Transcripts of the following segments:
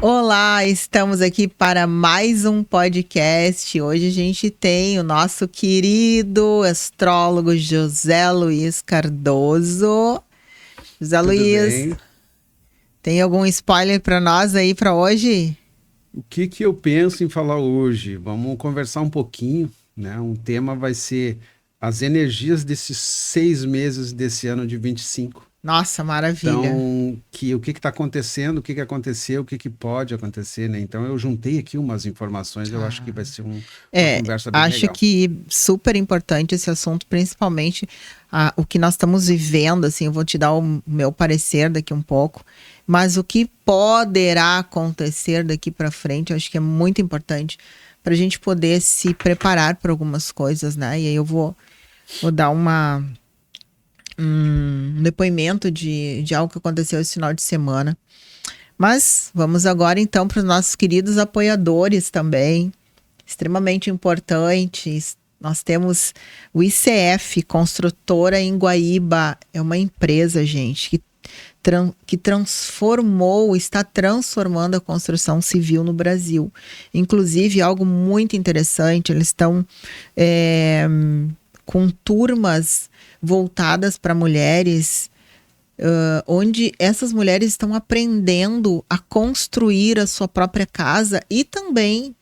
Olá, estamos aqui para mais um podcast. Hoje a gente tem o nosso querido astrólogo José Luiz Cardoso. José Tudo Luiz, bem? tem algum spoiler para nós aí para hoje? O que que eu penso em falar hoje? Vamos conversar um pouquinho, né? Um tema vai ser as energias desses 6 meses desse ano de 25. Nossa, maravilha. Então, o que está acontecendo, o que que aconteceu, o que que pode acontecer, né? Então, eu juntei aqui umas informações, eu acho que vai ser uma conversa bem Acho legal. que super importante esse assunto, principalmente o que nós estamos vivendo, assim, eu vou te dar o meu parecer daqui um pouco, mas o que poderá acontecer daqui para frente, eu acho que é muito importante para a gente poder se preparar para algumas coisas, né? E aí eu vou dar um depoimento de algo que aconteceu esse final de semana. Mas vamos agora então para os nossos queridos apoiadores também, extremamente importantes. Nós temos o ICF, Construtora em Guaíba. É uma empresa, gente, que está transformando a construção civil no Brasil. Inclusive, algo muito interessante, eles estão com turmas voltadas para mulheres, onde essas mulheres estão aprendendo a construir a sua própria casa e também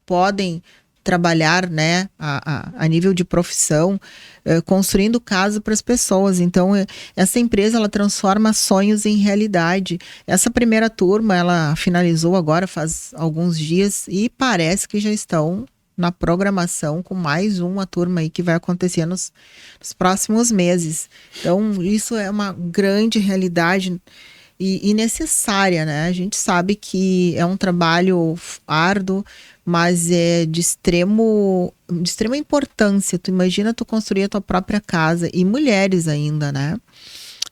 podem trabalhar, né, a nível de profissão, construindo casa para as pessoas. Então, essa empresa, ela transforma sonhos em realidade. Essa primeira turma, ela finalizou agora faz alguns dias e parece que já estão na programação com mais uma turma aí que vai acontecer nos próximos meses. Então, isso é uma grande realidade e necessária, né? A gente sabe que é um trabalho árduo, mas é de extrema importância. Tu imagina tu construir a tua própria casa, e mulheres ainda, né?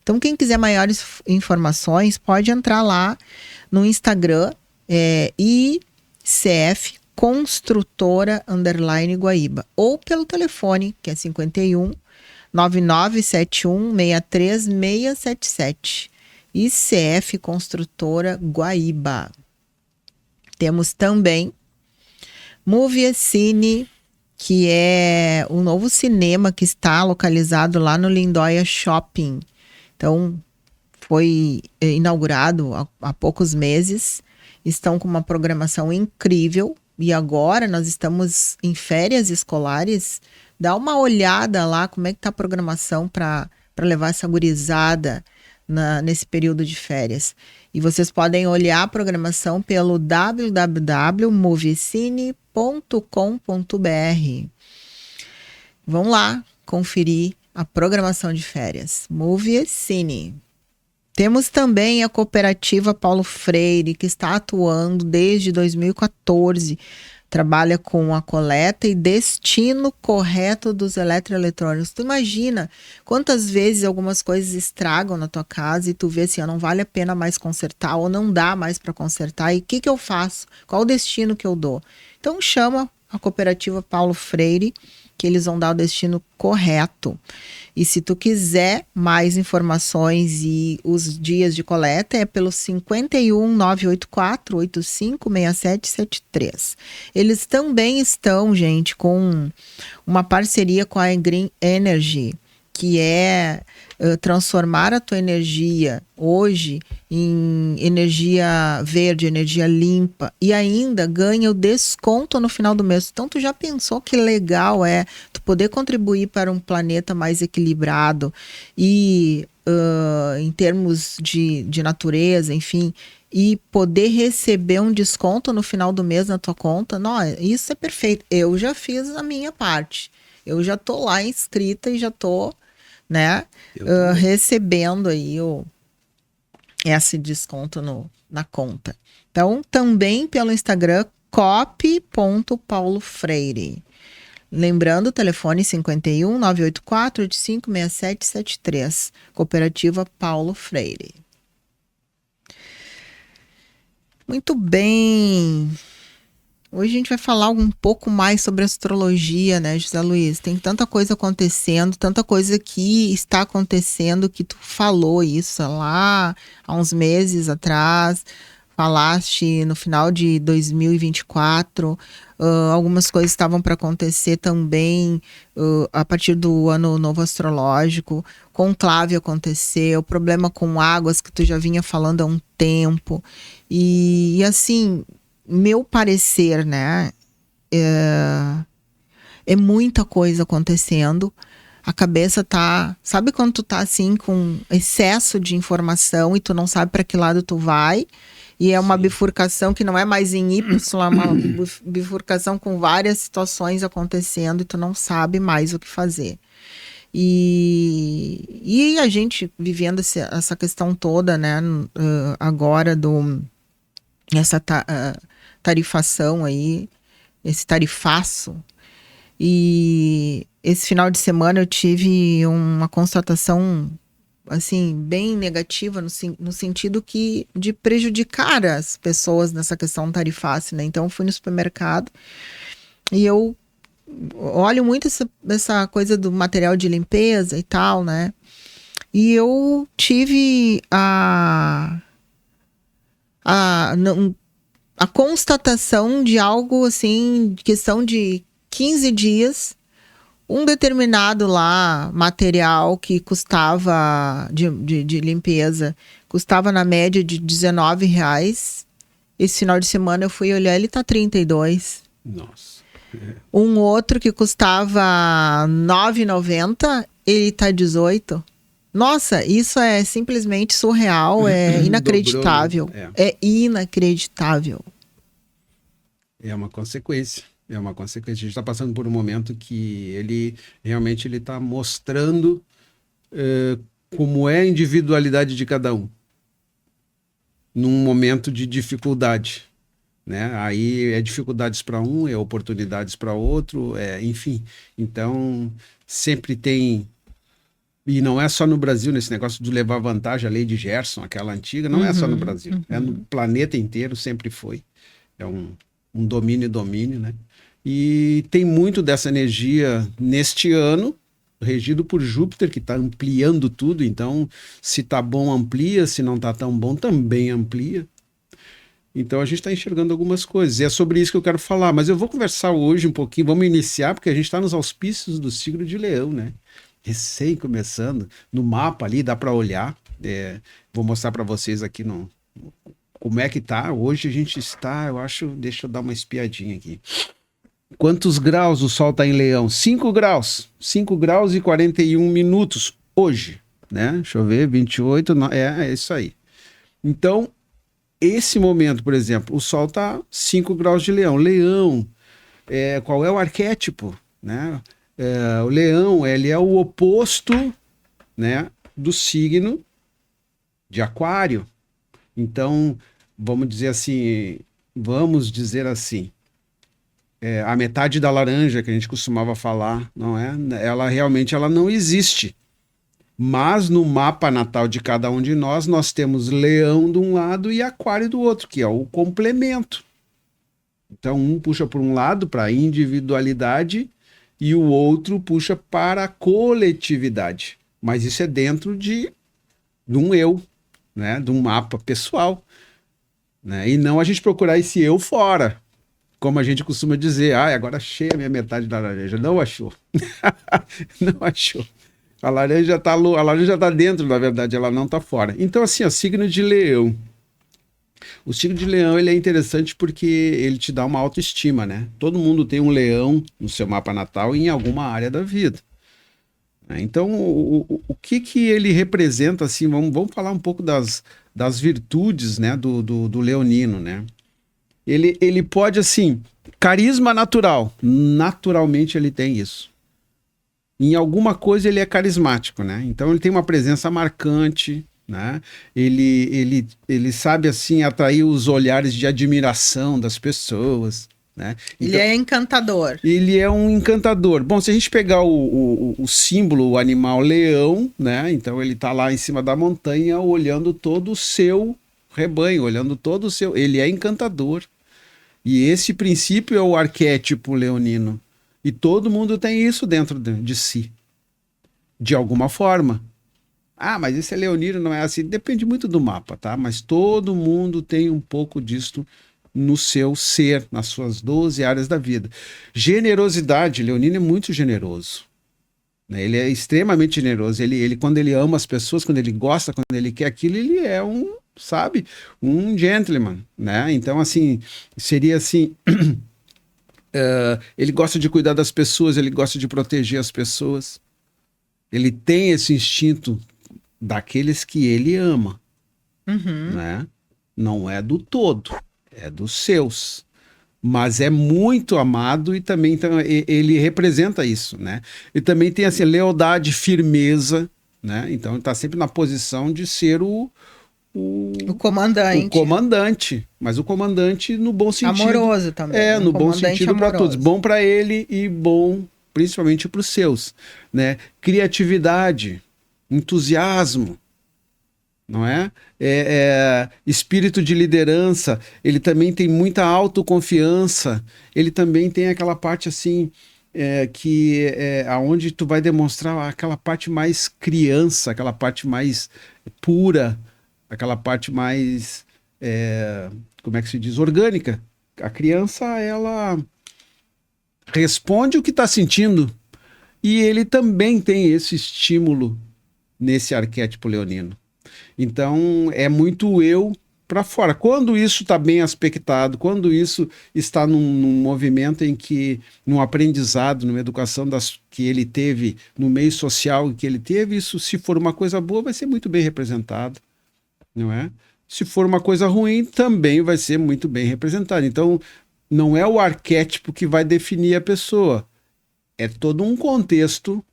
Então, quem quiser maiores informações, pode entrar lá no Instagram, ICF Construtora _Guaíba, ou pelo telefone, que é 51 9971 63677. ICF Construtora Guaíba. Temos também Movie Cine, que é um novo cinema que está localizado lá no Lindóia Shopping. Então, foi inaugurado há poucos meses. Estão com uma programação incrível. E agora nós estamos em férias escolares. Dá uma olhada lá como é que está a programação para levar essa gurizada nesse período de férias. E vocês podem olhar a programação pelo www.moviecine.com.br. Vão lá conferir a programação de férias. Movie Cine. Temos também a cooperativa Paulo Freire, que está atuando desde 2014. Trabalha com a coleta e destino correto dos eletroeletrônicos. Tu imagina quantas vezes algumas coisas estragam na tua casa e tu vê assim, não vale a pena mais consertar ou não dá mais para consertar. E o que eu faço? Qual o destino que eu dou? Então chama a cooperativa Paulo Freire, que eles vão dar o destino correto. E se tu quiser mais informações e os dias de coleta, é pelo 51 984 856773. Eles também estão, gente, com uma parceria com a Green Energy, que é transformar a tua energia hoje em energia verde, energia limpa, e ainda ganha o desconto no final do mês. Então, tu já pensou que legal é tu poder contribuir para um planeta mais equilibrado e em termos de natureza, enfim, e poder receber um desconto no final do mês na tua conta? Não, isso é perfeito. Eu já fiz a minha parte. Eu já tô lá inscrita e já tô, né, recebendo aí esse desconto na conta. Então, também pelo Instagram, copy.paulofreire. Lembrando, o telefone 51 984 856773, Cooperativa Paulo Freire. Muito bem. Hoje a gente vai falar um pouco mais sobre astrologia, né, José Luiz? Tem tanta coisa acontecendo, tanta coisa que está acontecendo que tu falou isso lá há uns meses atrás. falaste no final de 2024, algumas coisas estavam para acontecer também a partir do ano novo astrológico, conclave aconteceu, problema com águas que tu já vinha falando há um tempo, e assim, meu parecer, né, é muita coisa acontecendo. A cabeça tá... Sabe quando tu tá assim com excesso de informação e tu não sabe para que lado tu vai? E é uma bifurcação que não é mais em Y, é uma bifurcação com várias situações acontecendo e tu não sabe mais o que fazer. E a gente vivendo essa questão toda, né? Agora essa tarifação aí, esse tarifaço. E esse final de semana eu tive uma constatação assim bem negativa no sentido de prejudicar as pessoas nessa questão tarifácia, né? Então eu fui no supermercado e eu olho muito essa coisa do material de limpeza e tal, né? E eu tive a constatação de algo assim, questão de 15 dias, um determinado lá material que custava de limpeza, custava na média de R$19. Esse final de semana eu fui olhar, ele tá 32. Nossa. Um outro que custava R$9,90, ele tá 18. Nossa, isso é simplesmente surreal, é inacreditável. Dobrou, né? É inacreditável. É uma consequência. É uma consequência. A gente está passando por um momento que ele realmente está mostrando como é a individualidade de cada um num momento de dificuldade, né? Aí é dificuldades para um, é oportunidades para outro, enfim. Então, sempre tem... E não é só no Brasil, nesse negócio de levar vantagem, a lei de Gerson, aquela antiga, não é só no Brasil. É no planeta inteiro, sempre foi. É um domínio, né? E tem muito dessa energia neste ano, regido por Júpiter, que está ampliando tudo. Então, se tá bom, amplia. Se não tá tão bom, também amplia. Então, a gente está enxergando algumas coisas. E é sobre isso que eu quero falar. Mas eu vou conversar hoje um pouquinho. Vamos iniciar, porque a gente está nos auspícios do signo de Leão, né? Recém começando. No mapa ali, dá para olhar. Vou mostrar para vocês aqui como é que tá. Hoje a gente está, eu acho... Deixa eu dar uma espiadinha aqui. Quantos graus o Sol está em Leão? 5 graus. 5 graus e 41 minutos hoje, né? Deixa eu ver, 28, é isso aí. Então, esse momento, por exemplo, o Sol está 5 graus de Leão. Leão, qual é o arquétipo, né? O Leão, ele é o oposto, né, do signo de Aquário. Então, vamos dizer assim, a metade da laranja que a gente costumava falar, não é? Ela realmente não existe. Mas no mapa natal de cada um de nós temos Leão de um lado e Aquário do outro, que é o complemento. Então um puxa por um lado para a individualidade e o outro puxa para a coletividade. Mas isso é dentro de um eu, né? De um mapa pessoal, né? E não a gente procurar esse eu fora. Como a gente costuma dizer, agora achei a minha metade da laranja. Não achou. Não achou. A laranja está dentro, na verdade, ela não está fora. Então, assim, o signo de Leão. O signo de Leão, ele é interessante porque ele te dá uma autoestima, né? Todo mundo tem um leão no seu mapa natal em alguma área da vida. Então, o que ele representa, assim, vamos falar um pouco das virtudes, né, do leonino, né? Ele pode, assim, carisma natural. Naturalmente ele tem isso. Em alguma coisa ele é carismático, né? Então ele tem uma presença marcante, né? Ele sabe, assim, atrair os olhares de admiração das pessoas, né? Então, ele é encantador. Ele é um encantador. Bom, se a gente pegar o símbolo, o animal leão, né? Então ele tá lá em cima da montanha olhando todo o seu rebanho, olhando todo o seu... Ele é encantador. E esse princípio é o arquétipo leonino. E todo mundo tem isso dentro de si. De alguma forma. Ah, mas esse é leonino, não é assim. Depende muito do mapa, tá? Mas todo mundo tem um pouco disto no seu ser, nas suas 12 áreas da vida. Generosidade, leonino é muito generoso, né? Ele é extremamente generoso. Quando ele ama as pessoas, quando ele gosta, quando ele quer aquilo, ele é um, sabe, um gentleman, né? Então, assim, seria assim. Ele gosta de cuidar das pessoas, ele gosta de proteger as pessoas. Ele tem esse instinto daqueles que ele ama, Uhum. né? Não é do todo, é dos seus. Mas é muito amado e também então, ele representa isso, né? E também tem assim, lealdade, firmeza, né? Então ele está sempre na posição de ser O o comandante. comandante, mas o comandante no bom sentido. Amoroso também. É, Um no bom comandante sentido para todos. amoroso. Bom para ele e bom principalmente para os seus, né? Criatividade, entusiasmo, não é? Espírito de liderança, ele também tem muita autoconfiança, ele também tem aquela parte assim, aonde tu vai demonstrar aquela parte mais criança, aquela parte mais pura, aquela parte mais, como é que se diz, orgânica. A criança, ela responde o que está sentindo e ele também tem esse estímulo nesse arquétipo leonino. Então, é muito eu para fora. Quando isso está bem aspectado, quando isso está num movimento em que, num aprendizado, numa educação que ele teve, no meio social que ele teve, isso, se for uma coisa boa, vai ser muito bem representado, não é? Se for uma coisa ruim, também vai ser muito bem representado. Então, não é o arquétipo que vai definir a pessoa, é todo um contexto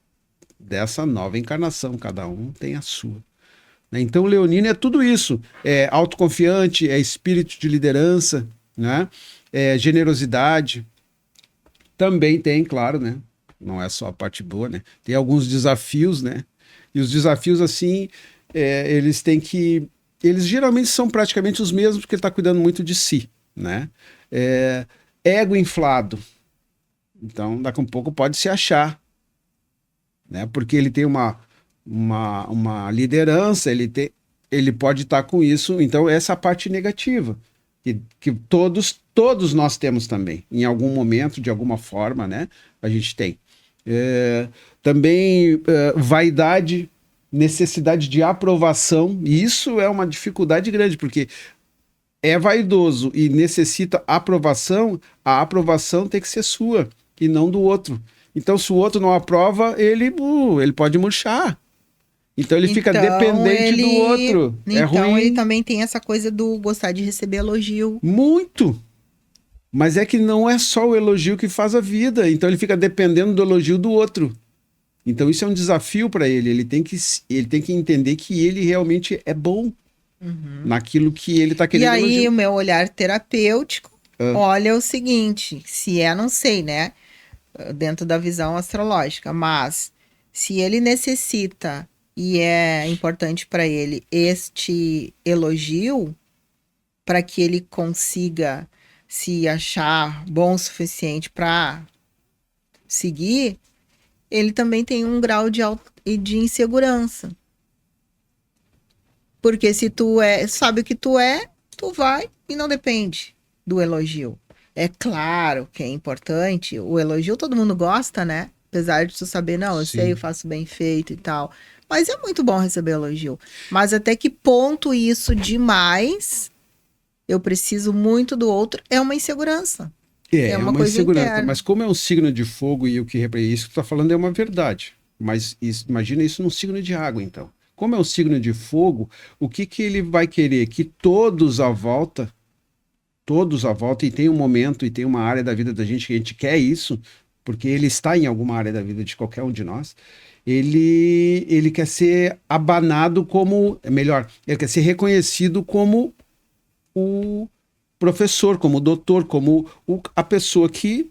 dessa nova encarnação, cada um tem a sua. Então, leonino é tudo isso. É autoconfiante, é espírito de liderança, né? É generosidade. Também tem, claro, né? Não é só a parte boa, né? Tem alguns desafios, né? E os desafios, assim, eles têm que... Eles geralmente são praticamente os mesmos, porque ele está cuidando muito de si, né? Ego inflado. Então, daqui a um pouco pode se achar, né? Porque ele tem uma liderança, ele pode estar com isso. Então, essa parte negativa, que todos nós temos também, em algum momento, de alguma forma, né? A gente tem. Também vaidade, necessidade de aprovação, e isso é uma dificuldade grande, porque é vaidoso e necessita aprovação, a aprovação tem que ser sua e não do outro. Então, se o outro não aprova, ele pode murchar. Então ele fica dependente do outro. É Então ruim. ele também tem essa coisa do gostar de receber elogio. Muito. Mas é que não é só o elogio que faz a vida. Então ele fica dependendo do elogio do outro. Então isso é um desafio para ele. Ele tem que entender que ele realmente é bom naquilo que ele está querendo E aí elogio. o meu olhar terapêutico olha o seguinte, se não sei, né? Dentro da visão astrológica, mas se ele necessita e é importante para ele este elogio para que ele consiga se achar bom o suficiente para seguir, ele também tem um grau de insegurança. Porque se tu sabe o que tu vai e não depende do elogio. É claro que é importante, o elogio todo mundo gosta, né? Apesar de tu saber, não, eu sei, eu faço bem feito e tal. Mas é muito bom receber elogio. Mas até que ponto isso demais, eu preciso muito do outro, é uma insegurança. É uma coisa insegurança. interna. Mas como é um signo de fogo e o que isso que tu tá falando é uma verdade. Mas imagina isso num signo de água, então. Como é um signo de fogo, o que ele vai querer? Que todos à volta, e tem um momento e tem uma área da vida da gente que a gente quer isso, porque ele está em alguma área da vida de qualquer um de nós, ele quer ser abanado como, ele quer ser reconhecido como o professor, como o doutor, como a pessoa que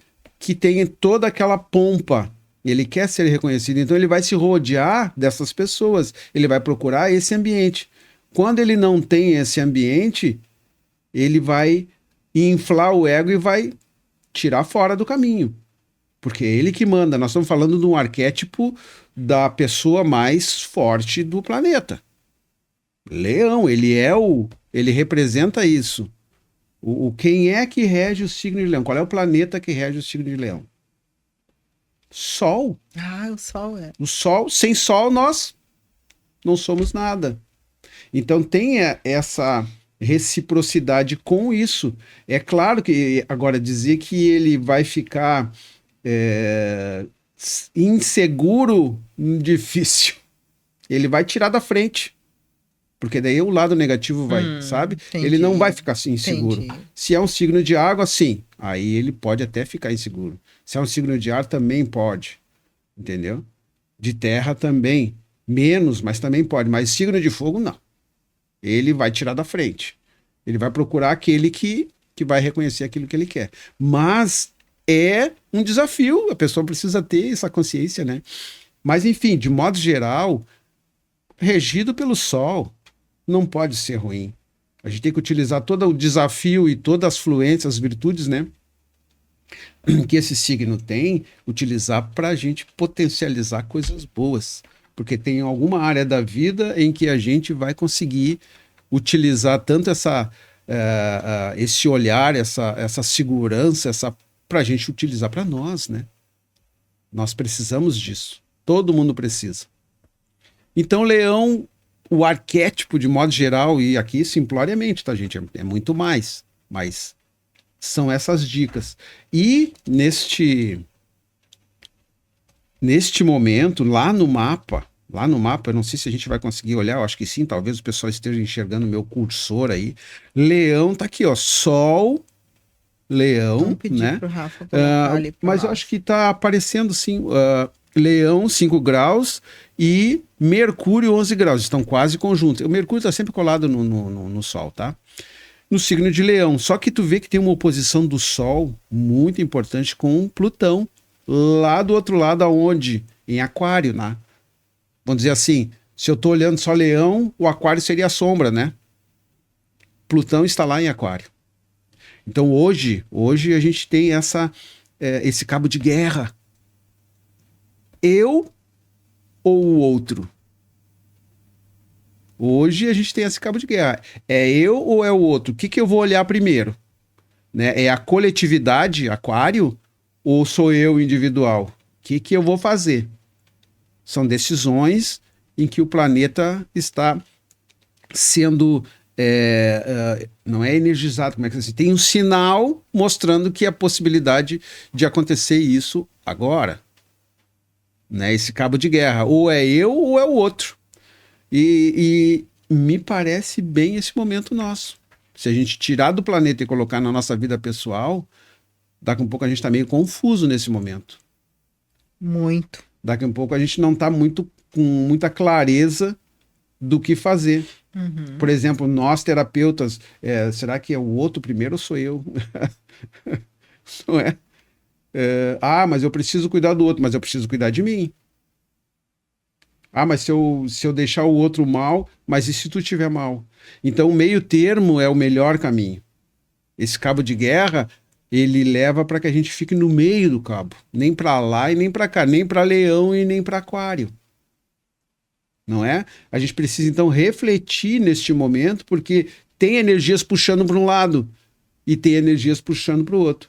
tem toda aquela pompa. Ele quer ser reconhecido, então ele vai se rodear dessas pessoas, ele vai procurar esse ambiente. Quando ele não tem esse ambiente, ele vai inflar o ego e vai tirar fora do caminho. Porque é ele que manda. Nós estamos falando de um arquétipo da pessoa mais forte do planeta. Leão, ele representa isso. Quem é que rege o signo de Leão? Qual é o planeta que rege o signo de Leão? Sol. Ah, o Sol é. O Sol, sem Sol nós não somos nada. Então tem essa reciprocidade com isso. É claro que agora dizer que ele vai ficar inseguro, difícil. Ele vai tirar da frente. Porque daí o lado negativo vai, sabe? Entendi. Ele não vai ficar assim inseguro. Entendi. Se é um signo de água, sim. Aí ele pode até ficar inseguro. Se é um signo de ar, também pode. Entendeu? De terra também. Menos, mas também pode. Mas signo de fogo, não. Ele vai tirar da frente. Ele vai procurar aquele que vai reconhecer aquilo que ele quer. Mas é um desafio. A pessoa precisa ter essa consciência, né? Mas, enfim, de modo geral, regido pelo Sol, não pode ser ruim. A gente tem que utilizar todo o desafio e todas as fluências, as virtudes, né? Que esse signo tem, utilizar para a gente potencializar coisas boas. Porque tem alguma área da vida em que a gente vai conseguir utilizar tanto esse olhar, essa segurança, para a gente utilizar para nós, né? Nós precisamos disso. Todo mundo precisa. Então, Leão, o arquétipo de modo geral, e aqui simploriamente, tá, gente? É muito mais. Mas são essas dicas. E neste momento, lá no mapa, eu não sei se a gente vai conseguir olhar, eu acho que sim, talvez o pessoal esteja enxergando o meu cursor aí. Leão tá aqui, ó, Sol, Leão, Vamos pedir né? pro Rafa colocar ali pra Mas eu nós. acho que tá aparecendo sim, Leão 5 graus e Mercúrio 11 graus, estão quase conjuntos. O Mercúrio está sempre colado no Sol, tá? No signo de Leão. Só que tu vê que tem uma oposição do Sol muito importante com Plutão, lá do outro lado, aonde? Em Aquário, né? Vamos dizer assim, se eu tô olhando só Leão, o Aquário seria a sombra, né? Plutão está lá em Aquário. Então hoje a gente tem esse cabo de guerra. Eu ou o outro? Hoje a gente tem esse cabo de guerra. É eu ou é o outro? O que eu vou olhar primeiro? Né? É a coletividade, Aquário, ou sou eu individual? O que eu vou fazer? São decisões em que o planeta está sendo, não é energizado, como é que se diz? Tem um sinal mostrando que a possibilidade de acontecer isso agora. Né? Esse cabo de guerra. Ou é eu ou é o outro. E me parece bem esse momento nosso. Se a gente tirar do planeta e colocar na nossa vida pessoal, daqui a um pouco a gente está meio confuso nesse momento. Muito. Daqui a um pouco a gente não está com muita clareza do que fazer. Uhum. Por exemplo, nós terapeutas, será que é o outro primeiro ou sou eu? Não é? Mas eu preciso cuidar do outro, mas eu preciso cuidar de mim. Mas se eu deixar o outro mal, mas e se tu estiver mal? Então o meio termo é o melhor caminho. Esse cabo de guerra, ele leva para que a gente fique no meio do cabo. Nem para lá e nem para cá, nem para Leão e nem para Aquário. Não é? A gente precisa então refletir neste momento, porque tem energias puxando para um lado e tem energias puxando para o outro.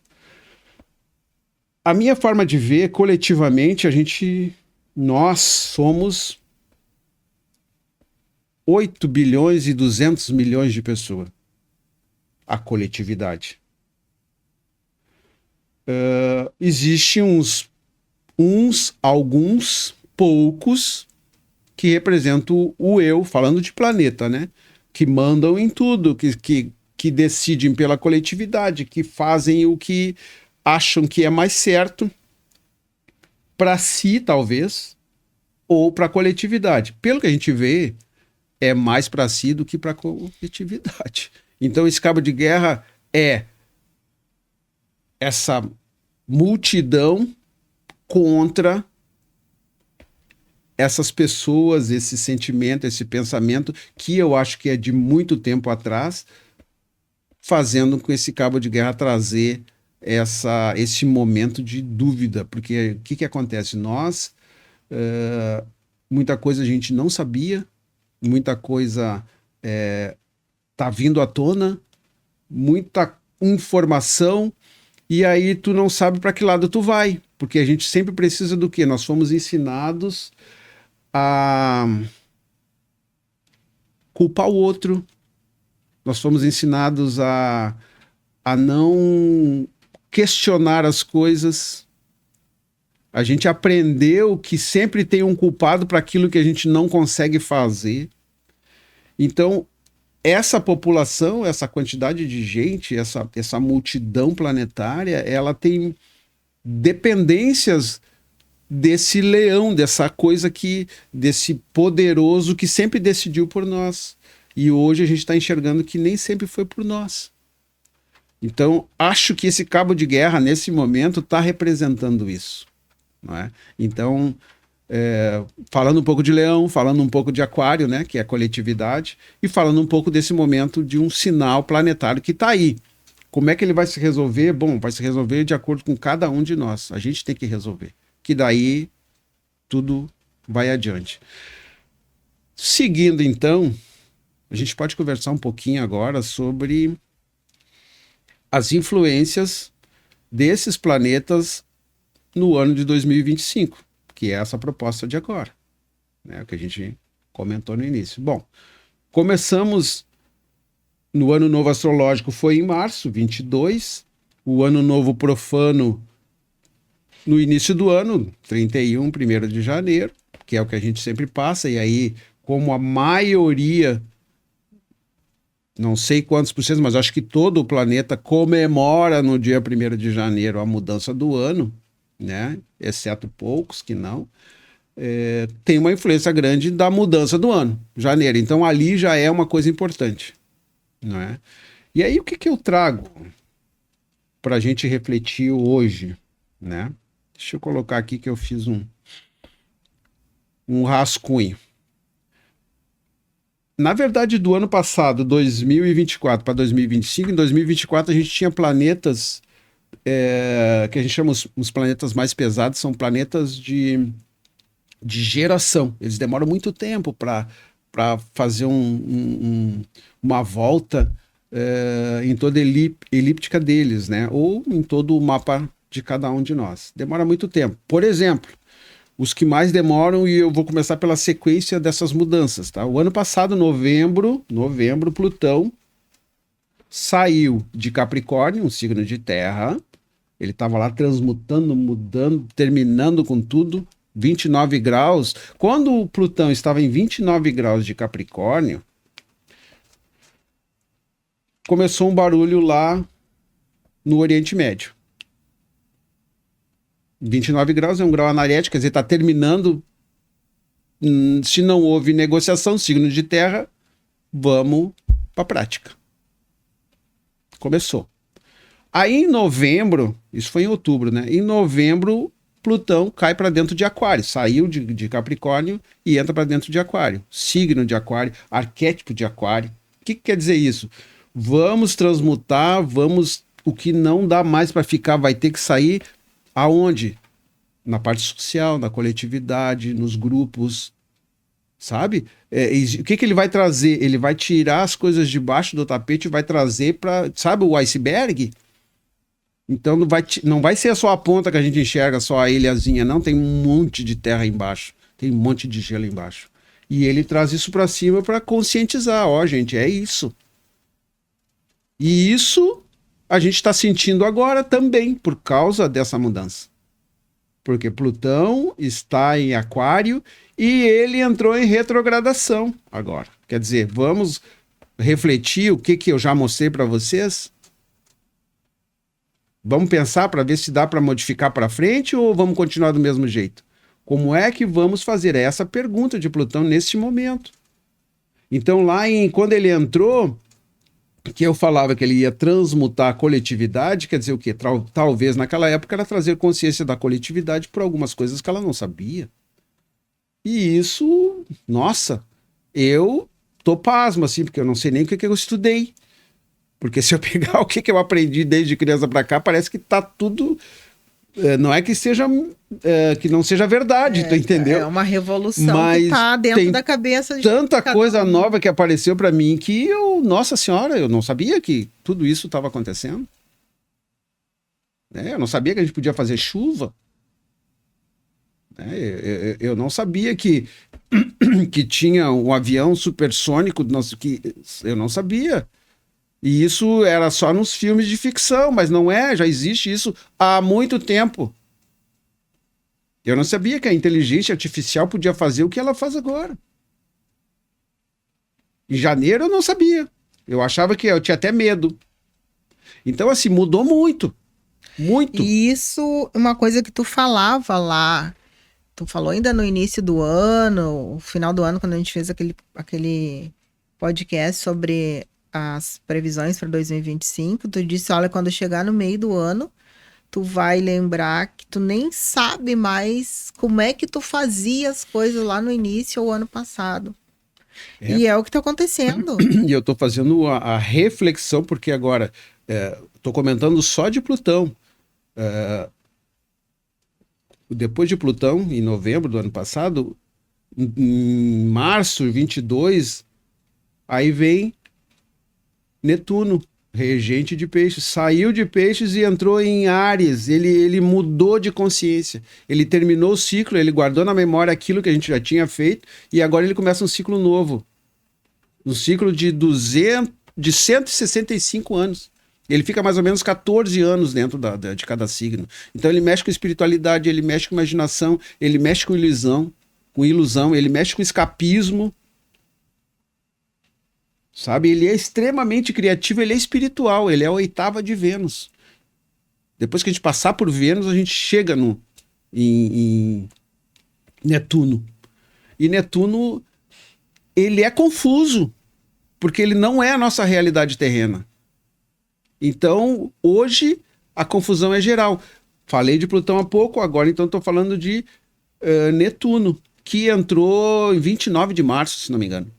A minha forma de ver, coletivamente, nós somos 8 bilhões e 200 milhões de pessoas. A coletividade. Existem alguns, poucos, que representam o eu, falando de planeta, né? Que mandam em tudo, que decidem pela coletividade, que fazem o que acham que é mais certo para si, talvez, ou para a coletividade. Pelo que a gente vê, é mais para si do que para a coletividade. Então, esse cabo de guerra é essa multidão contra essas pessoas, esse sentimento, esse pensamento, que eu acho que é de muito tempo atrás, fazendo com esse cabo de guerra trazer esse momento de dúvida, porque o que acontece? Nós, muita coisa a gente não sabia, muita coisa tá vindo à tona, muita informação, e aí tu não sabe para que lado tu vai, porque a gente sempre precisa do quê? Nós fomos ensinados a culpar o outro, nós fomos ensinados a não questionar as coisas. A gente aprendeu que sempre tem um culpado para aquilo que a gente não consegue fazer. Então, essa população, essa quantidade de gente, essa multidão planetária, ela tem dependências desse leão, dessa coisa desse poderoso que sempre decidiu por nós. E hoje a gente está enxergando que nem sempre foi por nós. Então, acho que esse cabo de guerra, nesse momento, está representando isso. Não é? Então, falando um pouco de leão, falando um pouco de aquário, né, que é a coletividade, e falando um pouco desse momento de um sinal planetário que está aí. Como é que ele vai se resolver? Bom, vai se resolver de acordo com cada um de nós. A gente tem que resolver. Que daí tudo vai adiante. Seguindo, então, a gente pode conversar um pouquinho agora sobre as influências desses planetas no ano de 2025, que é essa proposta de agora, né, o que a gente comentou no início. Bom, começamos no ano novo astrológico, foi em março, 22, o ano novo profano no início do ano, 31, 1º de janeiro, que é o que a gente sempre passa, e aí, como a maioria, não sei quantos por cento, mas acho que todo o planeta comemora no dia 1º de janeiro a mudança do ano, né? Exceto poucos que não, tem uma influência grande da mudança do ano, janeiro. Então ali já é uma coisa importante, não é? E aí o que eu trago para a gente refletir hoje, né? Deixa eu colocar aqui que eu fiz um rascunho. Na verdade, do ano passado, 2024 para 2025, em 2024 a gente tinha planetas que a gente chama os planetas mais pesados, são planetas de geração. Eles demoram muito tempo para fazer uma volta em toda a elíptica deles, né? Ou em todo o mapa de cada um de nós. Demora muito tempo. Por exemplo, os que mais demoram, e eu vou começar pela sequência dessas mudanças, tá? O ano passado, novembro, Plutão saiu de Capricórnio, um signo de terra. Ele estava lá transmutando, mudando, terminando com tudo. 29 graus. Quando o Plutão estava em 29 graus de Capricórnio, começou um barulho lá no Oriente Médio. 29 graus é um grau anarético, quer dizer, está terminando. Se não houve negociação, signo de terra, vamos para a prática. Começou. Aí em novembro, isso foi em outubro, né? Em novembro, Plutão cai para dentro de Aquário, saiu de Capricórnio e entra para dentro de Aquário. Signo de Aquário, arquétipo de Aquário. O que quer dizer isso? Vamos transmutar, o que não dá mais para ficar vai ter que sair aonde? Na parte social, na coletividade, nos grupos, sabe? O que ele vai trazer? Ele vai tirar as coisas debaixo do tapete e vai trazer para, sabe, o iceberg? Então não vai ser só a ponta que a gente enxerga, só a ilhazinha, não. Tem um monte de terra embaixo, tem um monte de gelo embaixo. E ele traz isso para cima para conscientizar, ó, gente, é isso. E isso a gente está sentindo agora também, por causa dessa mudança. Porque Plutão está em Aquário e ele entrou em retrogradação agora. Quer dizer, vamos refletir o que eu já mostrei para vocês? Vamos pensar para ver se dá para modificar para frente ou vamos continuar do mesmo jeito? Como é que vamos fazer essa pergunta de Plutão nesse momento? Então lá quando ele entrou, que eu falava que ele ia transmutar a coletividade, quer dizer o quê? Talvez naquela época era trazer consciência da coletividade por algumas coisas que ela não sabia. E isso, nossa, eu tô pasmo, assim, porque eu não sei nem o que eu estudei. Porque se eu pegar o que eu aprendi desde criança para cá, parece que tá tudo... não é que seja... que não seja verdade, tu entendeu? É uma revolução Mas que tá dentro da cabeça de tanta cada coisa um. nova que apareceu para mim que Nossa Senhora, eu não sabia que tudo isso estava acontecendo. Eu não sabia que a gente podia fazer chuva. Eu não sabia que tinha um avião supersônico, que eu não sabia. E isso era só nos filmes de ficção, mas não é, já existe isso há muito tempo. Eu não sabia que a inteligência artificial podia fazer o que ela faz agora. Em janeiro eu não sabia. Eu achava que eu tinha até medo. Então, assim, mudou muito. Muito. E isso, uma coisa que tu falava lá, tu falou ainda no início do ano, no final do ano, quando a gente fez aquele podcast sobre as previsões para 2025, tu disse, olha, quando chegar no meio do ano, tu vai lembrar que tu nem sabe mais como é que tu fazia as coisas lá no início ou ano passado. E é o que tá acontecendo. E eu tô fazendo a reflexão, porque agora tô comentando só de Plutão. Depois de Plutão, em novembro do ano passado, em março 22, aí vem Netuno, regente de peixes. Saiu de peixes e entrou em Áries. Ele mudou de consciência. Ele terminou o ciclo, ele guardou na memória aquilo que a gente já tinha feito e agora ele começa um ciclo novo. Um ciclo de 165 anos. Ele fica mais ou menos 14 anos dentro de cada signo. Então ele mexe com espiritualidade, ele mexe com imaginação, ele mexe com ilusão, ele mexe com escapismo. Sabe? Ele é extremamente criativo, ele é espiritual, ele é a oitava de Vênus. Depois que a gente passar por Vênus, a gente chega em Netuno. E Netuno, ele é confuso, porque ele não é a nossa realidade terrena. Então, hoje, a confusão é geral. Falei de Plutão há pouco, agora então estou falando de Netuno, que entrou em 29 de março, se não me engano.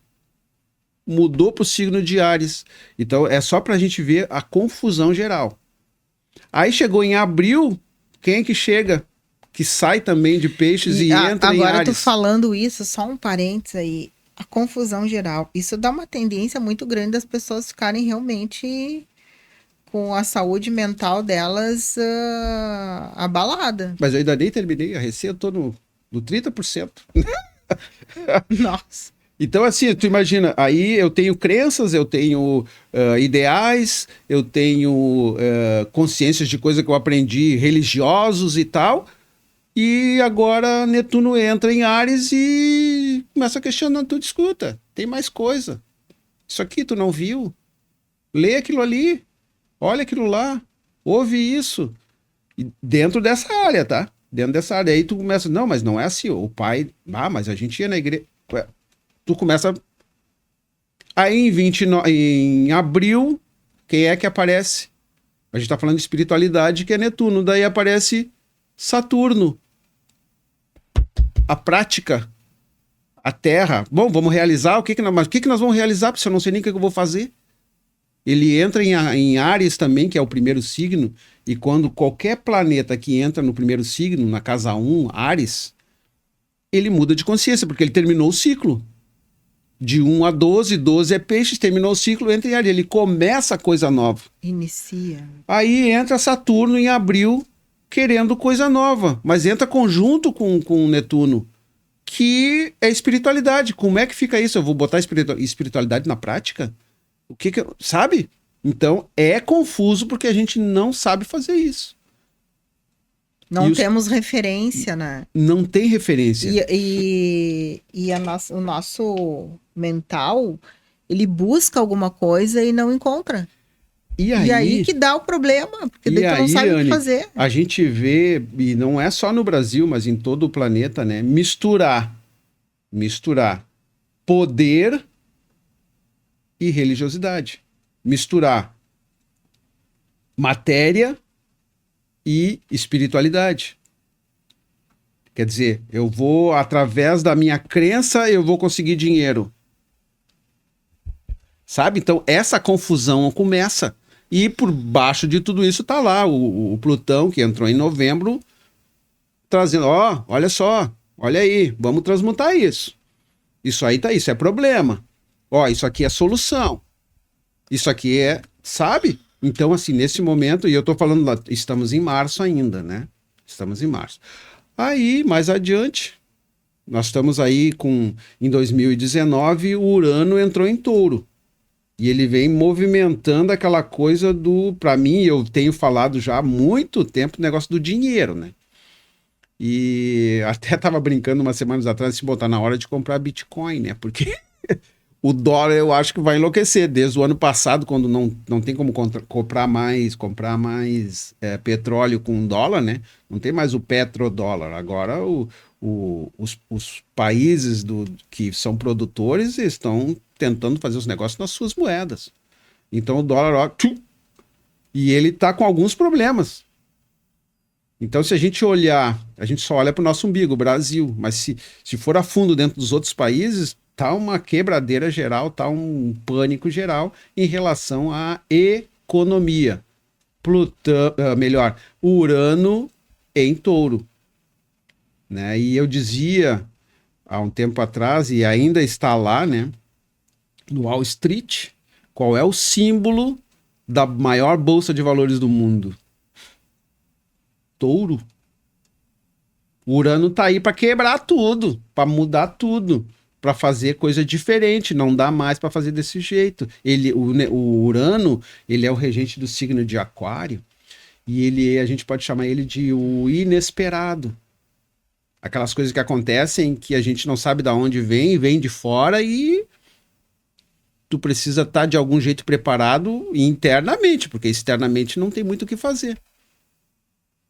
Mudou para o signo de Áries. Então, é só para a gente ver a confusão geral. Aí chegou em abril, quem é que chega? Que sai também de peixes e entra em Áries. Agora, tu falando isso, só um parênteses aí. A confusão geral. Isso dá uma tendência muito grande das pessoas ficarem realmente com a saúde mental delas abalada. Mas eu ainda nem terminei a receita, eu tô no 30%. Nossa. Então, assim, tu imagina, aí eu tenho crenças, eu tenho ideais, eu tenho consciências de coisa que eu aprendi, religiosos e tal, e agora Netuno entra em Áries e começa a questionar, tu escuta, tem mais coisa. Isso aqui tu não viu? Lê aquilo ali, olha aquilo lá, ouve isso. E dentro dessa área, tá? Dentro dessa área. Aí tu começa, não, mas não é assim, o pai, mas a gente ia na igreja... Tu começa... Aí em abril, quem é que aparece? A gente tá falando de espiritualidade, que é Netuno. Daí aparece Saturno. A prática. A Terra. Bom, vamos realizar. Mas o que nós vamos realizar? Porque eu não sei nem o que eu vou fazer. Ele entra em Áries também, que é o primeiro signo. E quando qualquer planeta que entra no primeiro signo, na casa 1, Áries, ele muda de consciência, porque ele terminou o ciclo. De 1 a 12, 12 é peixes, terminou o ciclo, entra em Áries. Ele começa coisa nova. Inicia. Aí entra Saturno em abril, querendo coisa nova. Mas entra conjunto com Netuno, que é espiritualidade. Como é que fica isso? Eu vou botar espiritualidade na prática? O que sabe? Então é confuso porque a gente não sabe fazer isso. Não temos referência, né? Não tem referência. E o nosso mental, ele busca alguma coisa e não encontra. E aí que dá o problema, porque daí tu não sabe o que fazer. A gente vê, e não é só no Brasil, mas em todo o planeta, né? Misturar poder e religiosidade. Misturar matéria e espiritualidade. Quer dizer, eu vou, através da minha crença, eu vou conseguir dinheiro. sabe? Então, essa confusão começa. E por baixo de tudo isso tá lá o Plutão, que entrou em novembro, trazendo, olha só, olha aí, vamos transmutar isso. Isso aí tá, isso é problema. Isso aqui é solução. Isso aqui é, sabe? Então, assim, nesse momento, e eu tô falando, estamos em março ainda, né? Estamos em março. Aí, mais adiante, nós estamos aí em 2019, o Urano entrou em Touro. E ele vem movimentando aquela coisa para mim, eu tenho falado já há muito tempo, o negócio do dinheiro, né? E até tava brincando umas semanas atrás, se botar na hora de comprar Bitcoin, né? Porque o dólar eu acho que vai enlouquecer. Desde o ano passado, quando não tem como comprar mais petróleo com dólar, né? Não tem mais o petrodólar. Agora os países que são produtores estão tentando fazer os negócios nas suas moedas. Então o dólar, e ele está com alguns problemas. Então, se a gente olhar, a gente só olha para o nosso umbigo, o Brasil, mas se for a fundo dentro dos outros países, tá uma quebradeira geral, tá um pânico geral em relação à economia. Urano em Touro. Né? E eu dizia há um tempo atrás, e ainda está lá, né, no Wall Street, qual é o símbolo da maior bolsa de valores do mundo? Touro. O Urano tá aí para quebrar tudo, para mudar tudo, para fazer coisa diferente. Não dá mais para fazer desse jeito. O Urano, ele é o regente do signo de Aquário e a gente pode chamar ele de o inesperado. Aquelas coisas que acontecem que a gente não sabe de onde vem de fora e tu precisa estar de algum jeito preparado internamente, porque externamente não tem muito o que fazer.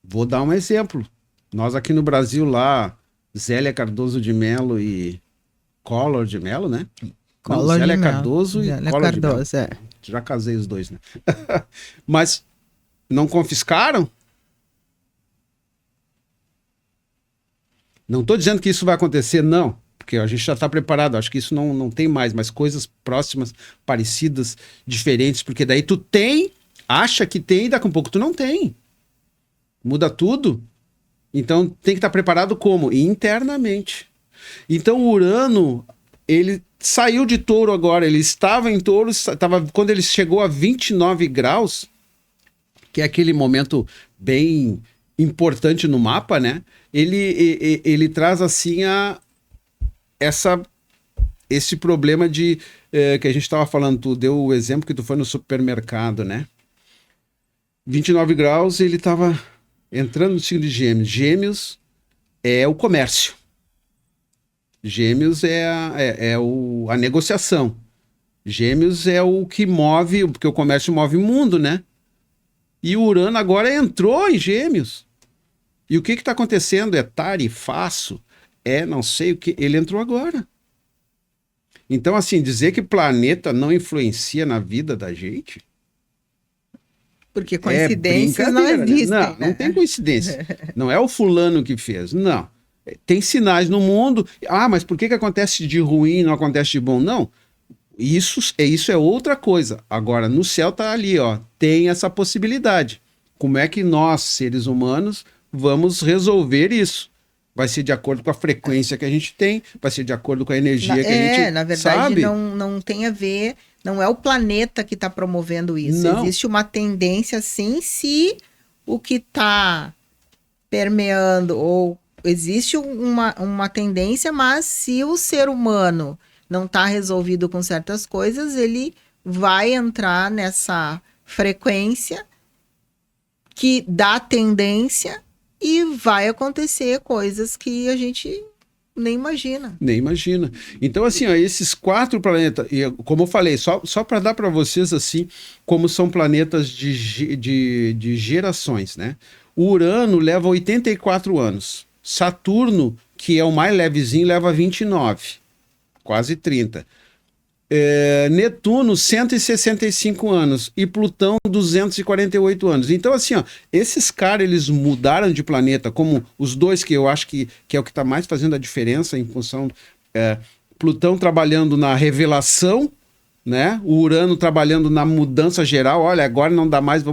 Vou dar um exemplo. Nós aqui no Brasil, lá, Zélia Cardoso de Mello e Collor de Mello, né? Collor Zélia de Cardoso Mello. e Zélia Collor Cardoso, de Mello. é. Já casei os dois, né? Mas não confiscaram? Não estou dizendo que isso vai acontecer, não. Porque a gente já está preparado. Acho que isso não tem mais. Mas coisas próximas, parecidas, diferentes. Porque daí tu acha que tem e daqui a pouco tu não tem. Muda tudo. Então tem que estar preparado como? Internamente. Então o Urano, ele saiu de Touro agora, ele estava em Touro, quando ele chegou a 29 graus, que é aquele momento bem importante no mapa, né? Ele traz assim esse problema de que a gente estava falando, tu deu o exemplo que tu foi no supermercado, né? 29 graus, ele estava entrando no signo de Gêmeos. Gêmeos é o comércio. Gêmeos é a negociação. Gêmeos é o que move, porque o comércio move o mundo, né? E o Urano agora entrou em Gêmeos. E o que está acontecendo? É tarifaço, não sei o que. Ele entrou agora. Então, assim, dizer que planeta não influencia na vida da gente... Porque coincidências não existem. Né? Não tem coincidência. Não é o fulano que fez. Não. Tem sinais no mundo. Mas por que acontece de ruim e não acontece de bom? Não. Isso é outra coisa. Agora, no céu tá ali, ó. Tem essa possibilidade. Como é que nós, seres humanos, vamos resolver isso? Vai ser de acordo com a frequência que a gente tem, vai ser de acordo com a energia que a gente na verdade, sabe. Não tem a ver... Não é o planeta que está promovendo isso. Não. Existe uma tendência, sim, se o que está permeando, ou existe uma tendência, mas se o ser humano não está resolvido com certas coisas, ele vai entrar nessa frequência que dá tendência e vai acontecer coisas que a gente... Nem imagina. Nem imagina. Então, assim, esses 4 planetas, e como eu falei, só para dar para vocês, assim, como são planetas de gerações, né? O Urano leva 84 anos. Saturno, que é o mais levezinho, leva 29. Quase 30. Netuno, 165 anos. E Plutão, 248 anos. Então, assim, esses caras, eles mudaram de planeta, como os dois que eu acho que é o que está mais fazendo a diferença em função... Plutão trabalhando na revelação né? O Urano trabalhando na mudança geral. Olha, agora não dá mais,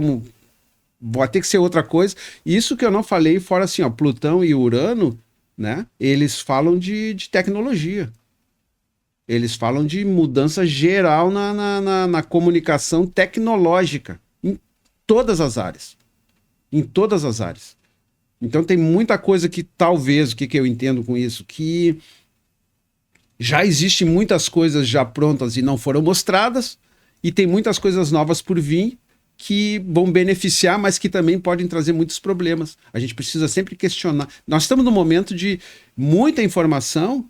vai ter que ser outra coisa. Isso que eu não falei, fora assim, ó, Plutão e Urano, né? Eles falam de tecnologia. Eles falam de mudança geral na comunicação tecnológica, em todas as áreas. Em todas as áreas. Então tem muita coisa que talvez, o que eu entendo com isso, que já existem muitas coisas já prontas e não foram mostradas, e tem muitas coisas novas por vir que vão beneficiar, mas que também podem trazer muitos problemas. A gente precisa sempre questionar. Nós estamos num momento de muita informação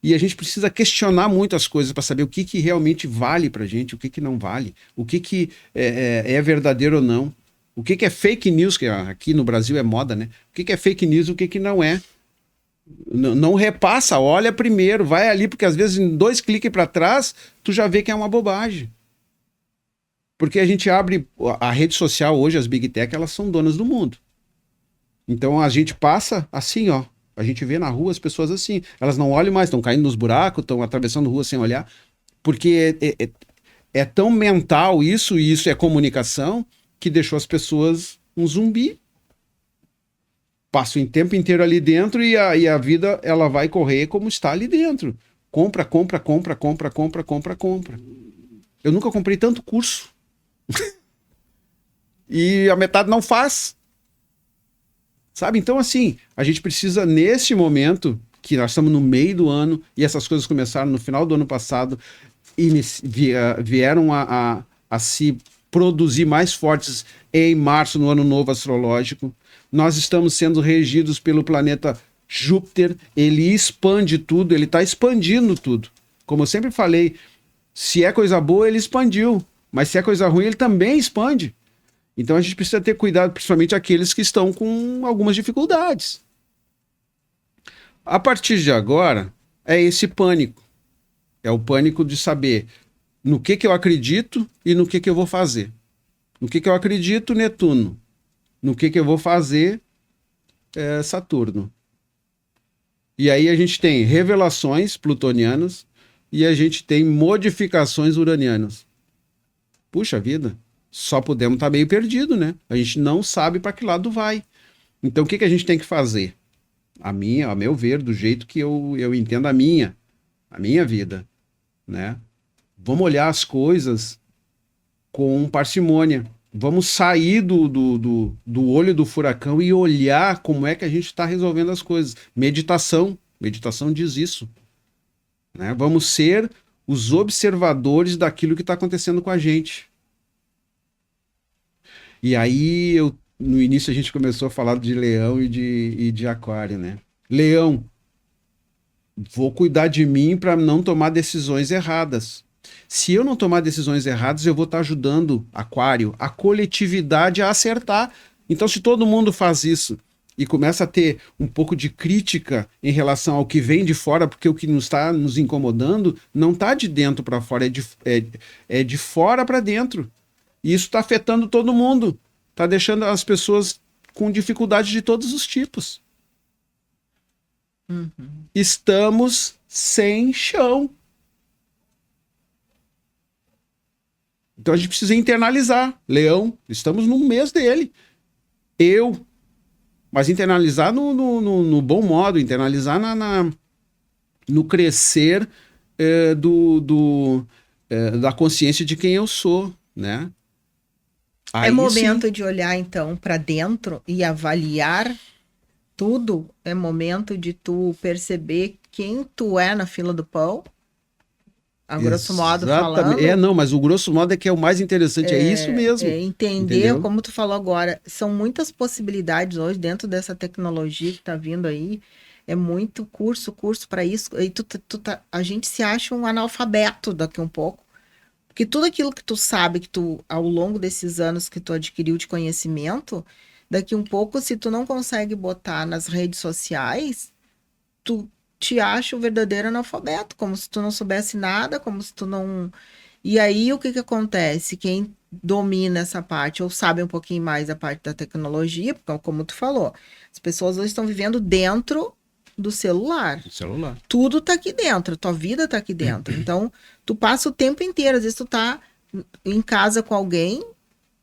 e a gente precisa questionar muitas coisas para saber o que realmente vale para a gente, o que não vale, o que é verdadeiro ou não, o que é fake news, que aqui no Brasil é moda, né? O que é fake news e o que não é. Não repassa, olha primeiro, vai ali, porque às vezes em 2 cliques para trás, tu já vê que é uma bobagem. Porque a gente abre a rede social hoje, as Big Tech, elas são donas do mundo. Então a gente passa assim, ó. A gente vê na rua as pessoas assim. Elas não olham mais, estão caindo nos buracos, estão atravessando rua sem olhar. Porque é tão mental isso, e isso é comunicação, que deixou as pessoas um zumbi. Passa o tempo inteiro ali dentro e a vida ela vai correr como está ali dentro. Compra, compra, compra, compra, compra, compra, compra. Eu nunca comprei tanto curso. E a metade não faz. Sabe? Então, assim, a gente precisa, nesse momento, que nós estamos no meio do ano, e essas coisas começaram no final do ano passado, e vieram a se produzir mais fortes em março, no ano novo astrológico. Nós estamos sendo regidos pelo planeta Júpiter, ele expande tudo, ele está expandindo tudo. Como eu sempre falei, se é coisa boa, ele expandiu, mas se é coisa ruim, ele também expande. Então a gente precisa ter cuidado, principalmente aqueles que estão com algumas dificuldades. A partir de agora, é esse pânico. É o pânico de saber no que eu acredito e no que eu vou fazer. No que eu acredito, Netuno. No que eu vou fazer, Saturno. E aí a gente tem revelações plutonianas e a gente tem modificações uranianas. Puxa vida, só podemos estar meio perdido, né? A gente não sabe para que lado vai. Então o que a gente tem que fazer? A meu ver, do jeito que eu entendo a minha vida, né? Vamos olhar as coisas com parcimônia. Vamos sair do olho do furacão e olhar como é que a gente está resolvendo as coisas. Meditação diz isso. Né? Vamos ser os observadores daquilo que está acontecendo com a gente. E aí, no início a gente começou a falar de leão e de aquário, né? Leão, vou cuidar de mim para não tomar decisões erradas. Se eu não tomar decisões erradas, eu vou estar ajudando, aquário, a coletividade a acertar. Então, se todo mundo faz isso e começa a ter um pouco de crítica em relação ao que vem de fora, porque o que nos está nos incomodando não está de dentro para fora, é de fora para dentro. E isso está afetando todo mundo. Está deixando as pessoas com dificuldades de todos os tipos. Uhum. Estamos sem chão. Então a gente precisa internalizar. Leão, estamos no mês dele. Mas internalizar no bom modo, internalizar no crescer da consciência de quem eu sou, né? Aí, é momento de olhar, então, para dentro e avaliar tudo. É momento de tu perceber quem tu é na fila do pão. A grosso modo falando. Não, mas o grosso modo é que é o mais interessante, é isso mesmo. Entender, entendeu? Como tu falou agora, são muitas possibilidades hoje dentro dessa tecnologia que tá vindo aí. É muito curso para isso. E a gente se acha um analfabeto daqui um pouco. Porque tudo aquilo que tu sabe, que tu, ao longo desses anos que tu adquiriu de conhecimento, daqui um pouco, se tu não consegue botar nas redes sociais, tu te acha o verdadeiro analfabeto, como se tu não soubesse nada, como se tu não... E aí, o que acontece? Quem domina essa parte, ou sabe um pouquinho mais a parte da tecnologia, porque, como tu falou, as pessoas hoje estão vivendo dentro do celular. O celular. Tudo tá aqui dentro, tua vida tá aqui dentro. Então, tu passa o tempo inteiro, às vezes tu tá em casa com alguém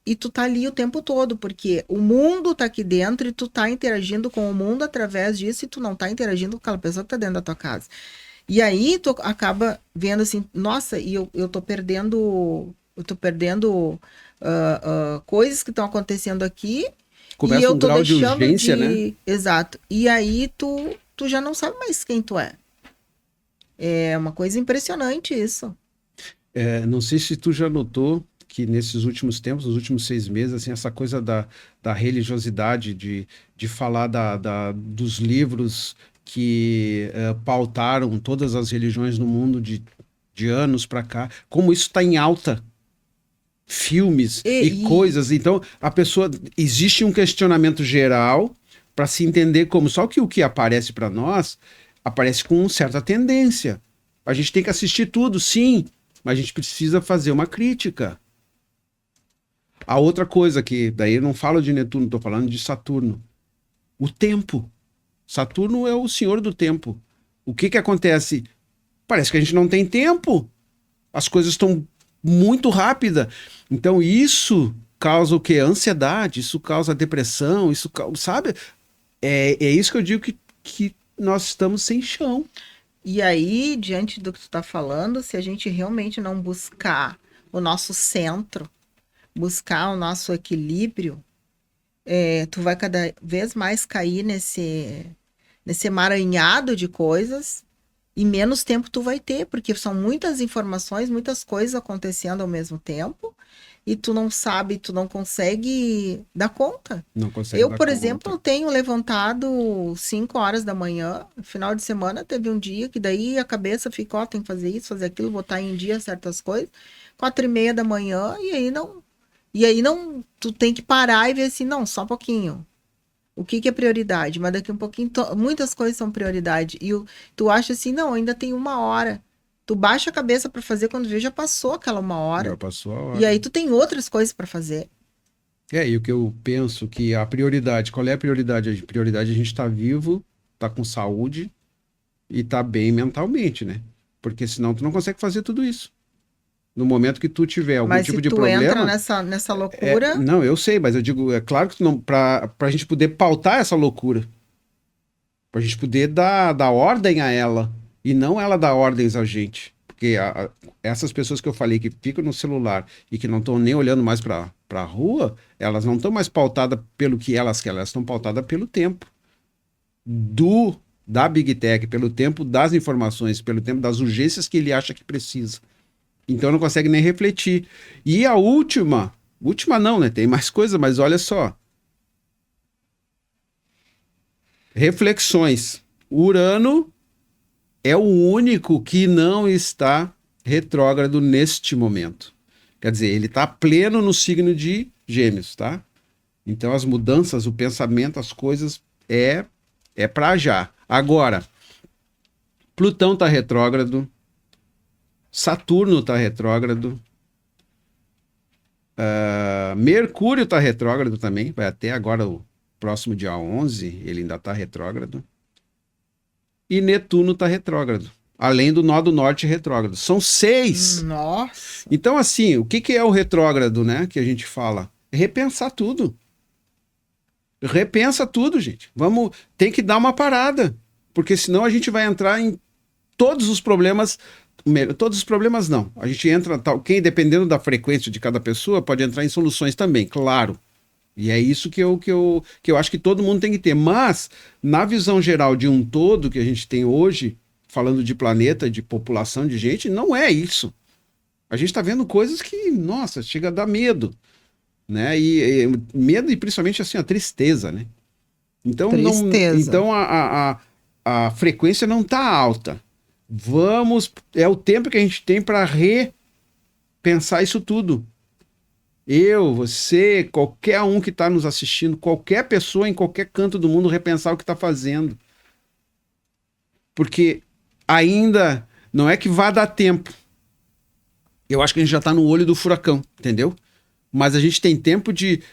e tu tá ali o tempo todo, porque o mundo tá aqui dentro e tu tá interagindo com o mundo através disso e tu não tá interagindo com aquela pessoa que tá dentro da tua casa. E aí tu acaba vendo assim, nossa, e eu tô perdendo, coisas que estão acontecendo aqui Começa e eu um tô grau de deixando urgência, de... né? Exato. E aí tu já não sabe mais quem tu é. É uma coisa impressionante isso. Não sei se tu já notou que nesses últimos tempos, nos últimos 6 meses, assim, essa coisa da religiosidade, de falar dos livros que pautaram todas as religiões no mundo de anos para cá, como isso está em alta. Filmes e coisas. Então, a pessoa... Existe um questionamento geral para se entender como... Só que o que aparece para nós, aparece com certa tendência. A gente tem que assistir tudo, sim, mas a gente precisa fazer uma crítica. A outra coisa que... Daí eu não falo de Netuno, estou falando de Saturno. O tempo. Saturno é o senhor do tempo. O que acontece? Parece que a gente não tem tempo. As coisas estão muito rápidas. Então isso causa o quê? Ansiedade, isso causa depressão, isso causa, sabe? É isso que eu digo que nós estamos sem chão. E aí, diante do que tu está falando, se a gente realmente não buscar o nosso centro, buscar o nosso equilíbrio, tu vai cada vez mais cair nesse emaranhado de coisas e menos tempo tu vai ter, porque são muitas informações, muitas coisas acontecendo ao mesmo tempo e tu não sabe, tu não consegue dar conta. Não consegue Eu, dar por conta. exemplo, tenho levantado 5 horas da manhã, no final de semana teve um dia que daí a cabeça ficou, tem que fazer isso, fazer aquilo, botar em dia certas coisas, 4:30 da manhã, e aí não, tu tem que parar e ver assim, não, só um pouquinho. O que é prioridade? Mas daqui um pouquinho, muitas coisas são prioridade. E tu acha assim, não, ainda tem 1 hora. Tu baixa a cabeça para fazer, quando vê, já passou aquela 1 hora. Já passou a hora. E aí tu tem outras coisas para fazer. E o que eu penso que a prioridade, qual é a prioridade? A prioridade é a gente estar vivo, estar com saúde e estar bem mentalmente, né? Porque senão tu não consegue fazer tudo isso. No momento que tu tiver algum tipo de problema... Mas se tu entra nessa loucura... não, eu sei, mas eu digo, é claro que tu não, pra gente poder pautar essa loucura, pra gente poder dar ordem a ela, e não ela dar ordens a gente. Porque essas pessoas que eu falei que ficam no celular e que não estão nem olhando mais pra rua, elas não estão mais pautadas pelo que elas querem, elas estão pautadas pelo tempo da Big Tech, pelo tempo das informações, pelo tempo das urgências que ele acha que precisa. Então não consegue nem refletir. E a última não, né? Tem mais coisa, mas olha só. Reflexões. Urano é o único que não está retrógrado neste momento. Quer dizer, ele está pleno no signo de Gêmeos, tá? Então as mudanças, o pensamento, as coisas é para já. Agora, Plutão está retrógrado. Saturno está retrógrado. Mercúrio está retrógrado também. Vai até agora, o próximo dia 11, ele ainda está retrógrado. E Netuno está retrógrado. Além do nó do norte retrógrado. São 6. Nossa! Então, assim, o que é o retrógrado, né? Que a gente fala? É repensar tudo. Repensa tudo, gente. Tem que dar uma parada. Porque senão a gente vai entrar em todos os problemas. Todos os problemas não. A gente entra, dependendo da frequência de cada pessoa, pode entrar em soluções também, claro. E é isso que eu acho que todo mundo tem que ter. Mas, na visão geral de um todo que a gente tem hoje, falando de planeta, de população, de gente, não é isso. A gente está vendo coisas que, nossa, chega a dar medo. Né? E medo e principalmente assim, a tristeza, né? Então, a frequência não está alta. É o tempo que a gente tem para repensar isso tudo. Eu, você, qualquer um que está nos assistindo, qualquer pessoa em qualquer canto do mundo repensar o que está fazendo. Porque ainda não é que vá dar tempo. Eu acho que a gente já está no olho do furacão, entendeu? Mas a gente tem tempo de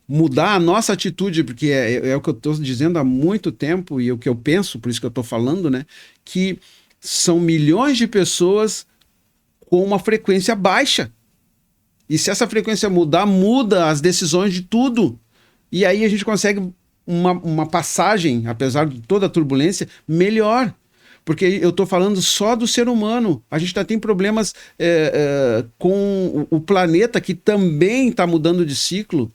mudar a nossa atitude, porque é o que eu estou dizendo há muito tempo e o que eu penso, por isso que eu estou falando, né? Que são milhões de pessoas com uma frequência baixa. E se essa frequência mudar, muda as decisões de tudo. E aí a gente consegue uma passagem, apesar de toda a turbulência, melhor. Porque eu estou falando só do ser humano. A gente ainda tem problemas com o planeta, que também está mudando de ciclo.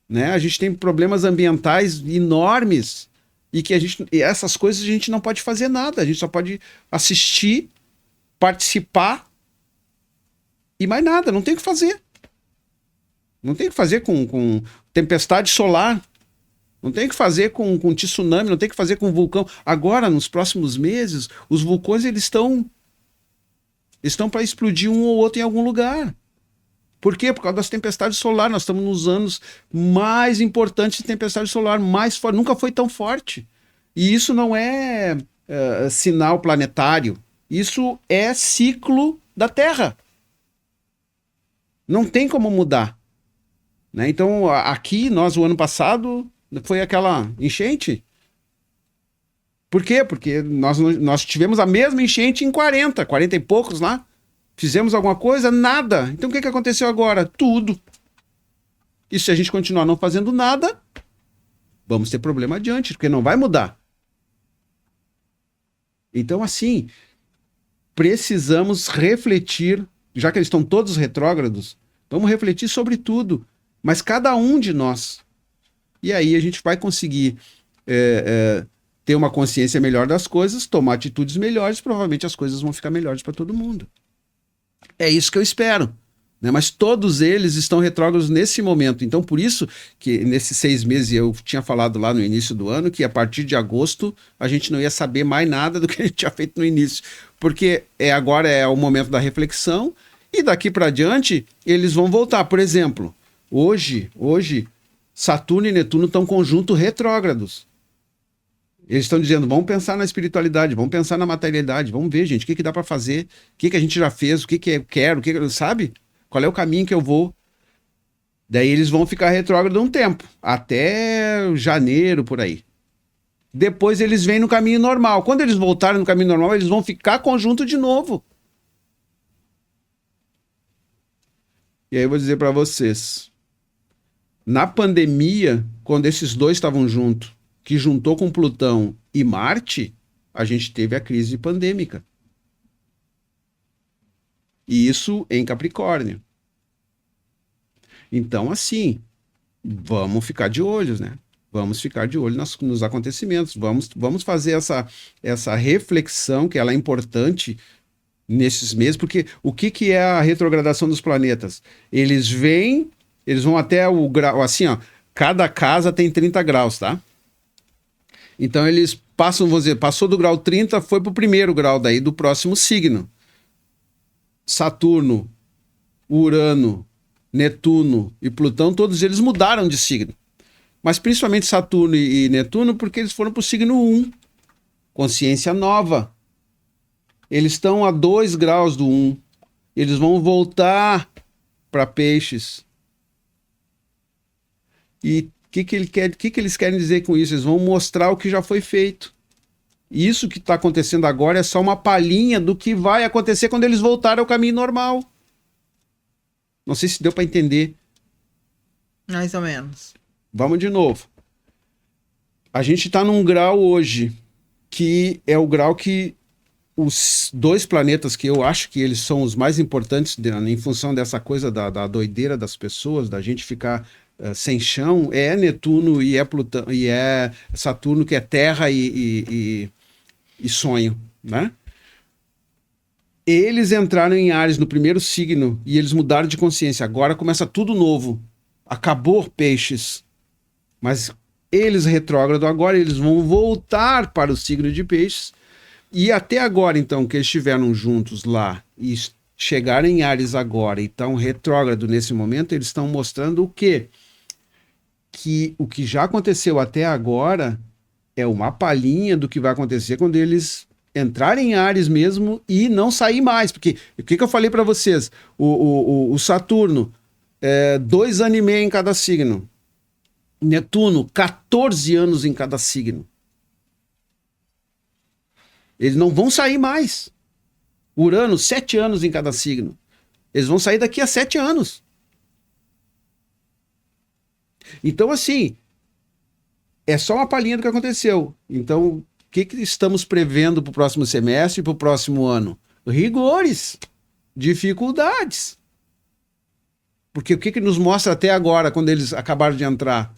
Né? A gente tem problemas ambientais enormes. E que essas coisas a gente não pode fazer nada. A gente só pode assistir, participar e mais nada. Não tem o que fazer. Não tem o que fazer com tempestade solar. Não tem o que fazer com tsunami, não tem o que fazer com vulcão. Agora, nos próximos meses, os vulcões eles estão para explodir um ou outro em algum lugar. Por quê? Por causa das tempestades solares. Nós estamos nos anos mais importantes de tempestade solar, mais forte. Nunca foi tão forte. E isso não é sinal planetário. Isso é ciclo da Terra. Não tem como mudar. Né? Então, aqui, nós, o ano passado, foi aquela enchente. Por quê? Porque nós tivemos a mesma enchente em 40 e poucos lá. Fizemos alguma coisa? Nada. Então, o que aconteceu agora? Tudo. E se a gente continuar não fazendo nada, vamos ter problema adiante, porque não vai mudar. Então, assim, precisamos refletir, já que eles estão todos retrógrados, vamos refletir sobre tudo. Mas cada um de nós. E aí a gente vai conseguir ter uma consciência melhor das coisas, tomar atitudes melhores, provavelmente as coisas vão ficar melhores para todo mundo. É isso que eu espero. Né? Mas todos eles estão retrógrados nesse momento. Então, por isso que nesses 6 meses, eu tinha falado lá no início do ano, que a partir de agosto a gente não ia saber mais nada do que a gente tinha feito no início. Porque agora é o momento da reflexão e daqui para diante eles vão voltar. Por exemplo, hoje Saturno e Netuno estão conjunto retrógrados. Eles estão dizendo, vamos pensar na espiritualidade, vamos pensar na materialidade, vamos ver, gente, o que dá para fazer, o que a gente já fez, o que eu quero, sabe? Qual é o caminho que eu vou? Daí eles vão ficar retrógrados um tempo, até janeiro, por aí. Depois eles vêm no caminho normal. Quando eles voltarem no caminho normal, eles vão ficar conjunto de novo. E aí eu vou dizer para vocês, na pandemia, quando esses dois estavam juntos, que juntou com Plutão e Marte, a gente teve a crise pandêmica. E isso em Capricórnio. Então, assim, vamos ficar de olhos, né? Vamos ficar de olho nos acontecimentos. Vamos fazer essa reflexão, que ela é importante nesses meses, porque o que é a retrogradação dos planetas? Eles vão até o grau, assim, ó, cada casa tem 30 graus, tá? Então eles passam, vamos dizer, passou do grau 30, foi para o primeiro grau daí do próximo signo. Saturno, Urano, Netuno e Plutão, todos eles mudaram de signo. Mas principalmente Saturno e Netuno, porque eles foram para o signo 1. Consciência nova. Eles estão a 2 graus do 1. Eles vão voltar para Peixes. E o que eles querem dizer com isso? Eles vão mostrar o que já foi feito. Isso que está acontecendo agora é só uma palhinha do que vai acontecer quando eles voltarem ao caminho normal. Não sei se deu para entender. Mais ou menos. Vamos de novo. A gente está num grau hoje que é o grau que os 2 planetas que eu acho que eles são os mais importantes em função dessa coisa da doideira das pessoas, da gente ficar sem chão, é Netuno e é Plutão, e é Saturno, que é terra e sonho, né? Eles entraram em Áries no primeiro signo e eles mudaram de consciência. Agora começa tudo novo. Acabou Peixes. Mas eles retrógrado agora, eles vão voltar para o signo de Peixes. E até agora, então, que eles estiveram juntos lá e chegaram em Áries agora e estão retrógrado nesse momento, eles estão mostrando o quê? Que o que já aconteceu até agora é uma palhinha do que vai acontecer quando eles entrarem em Áries mesmo e não sair mais. Porque o que eu falei para vocês? O Saturno, 2 anos e meio em cada signo. Netuno, 14 anos em cada signo. Eles não vão sair mais. Urano, 7 anos em cada signo. Eles vão sair daqui a 7 anos. Então, assim, é só uma palhinha do que aconteceu. Então, o que estamos prevendo para o próximo semestre e para o próximo ano? Rigores, dificuldades. Porque o que nos mostra até agora, quando eles acabaram de entrar?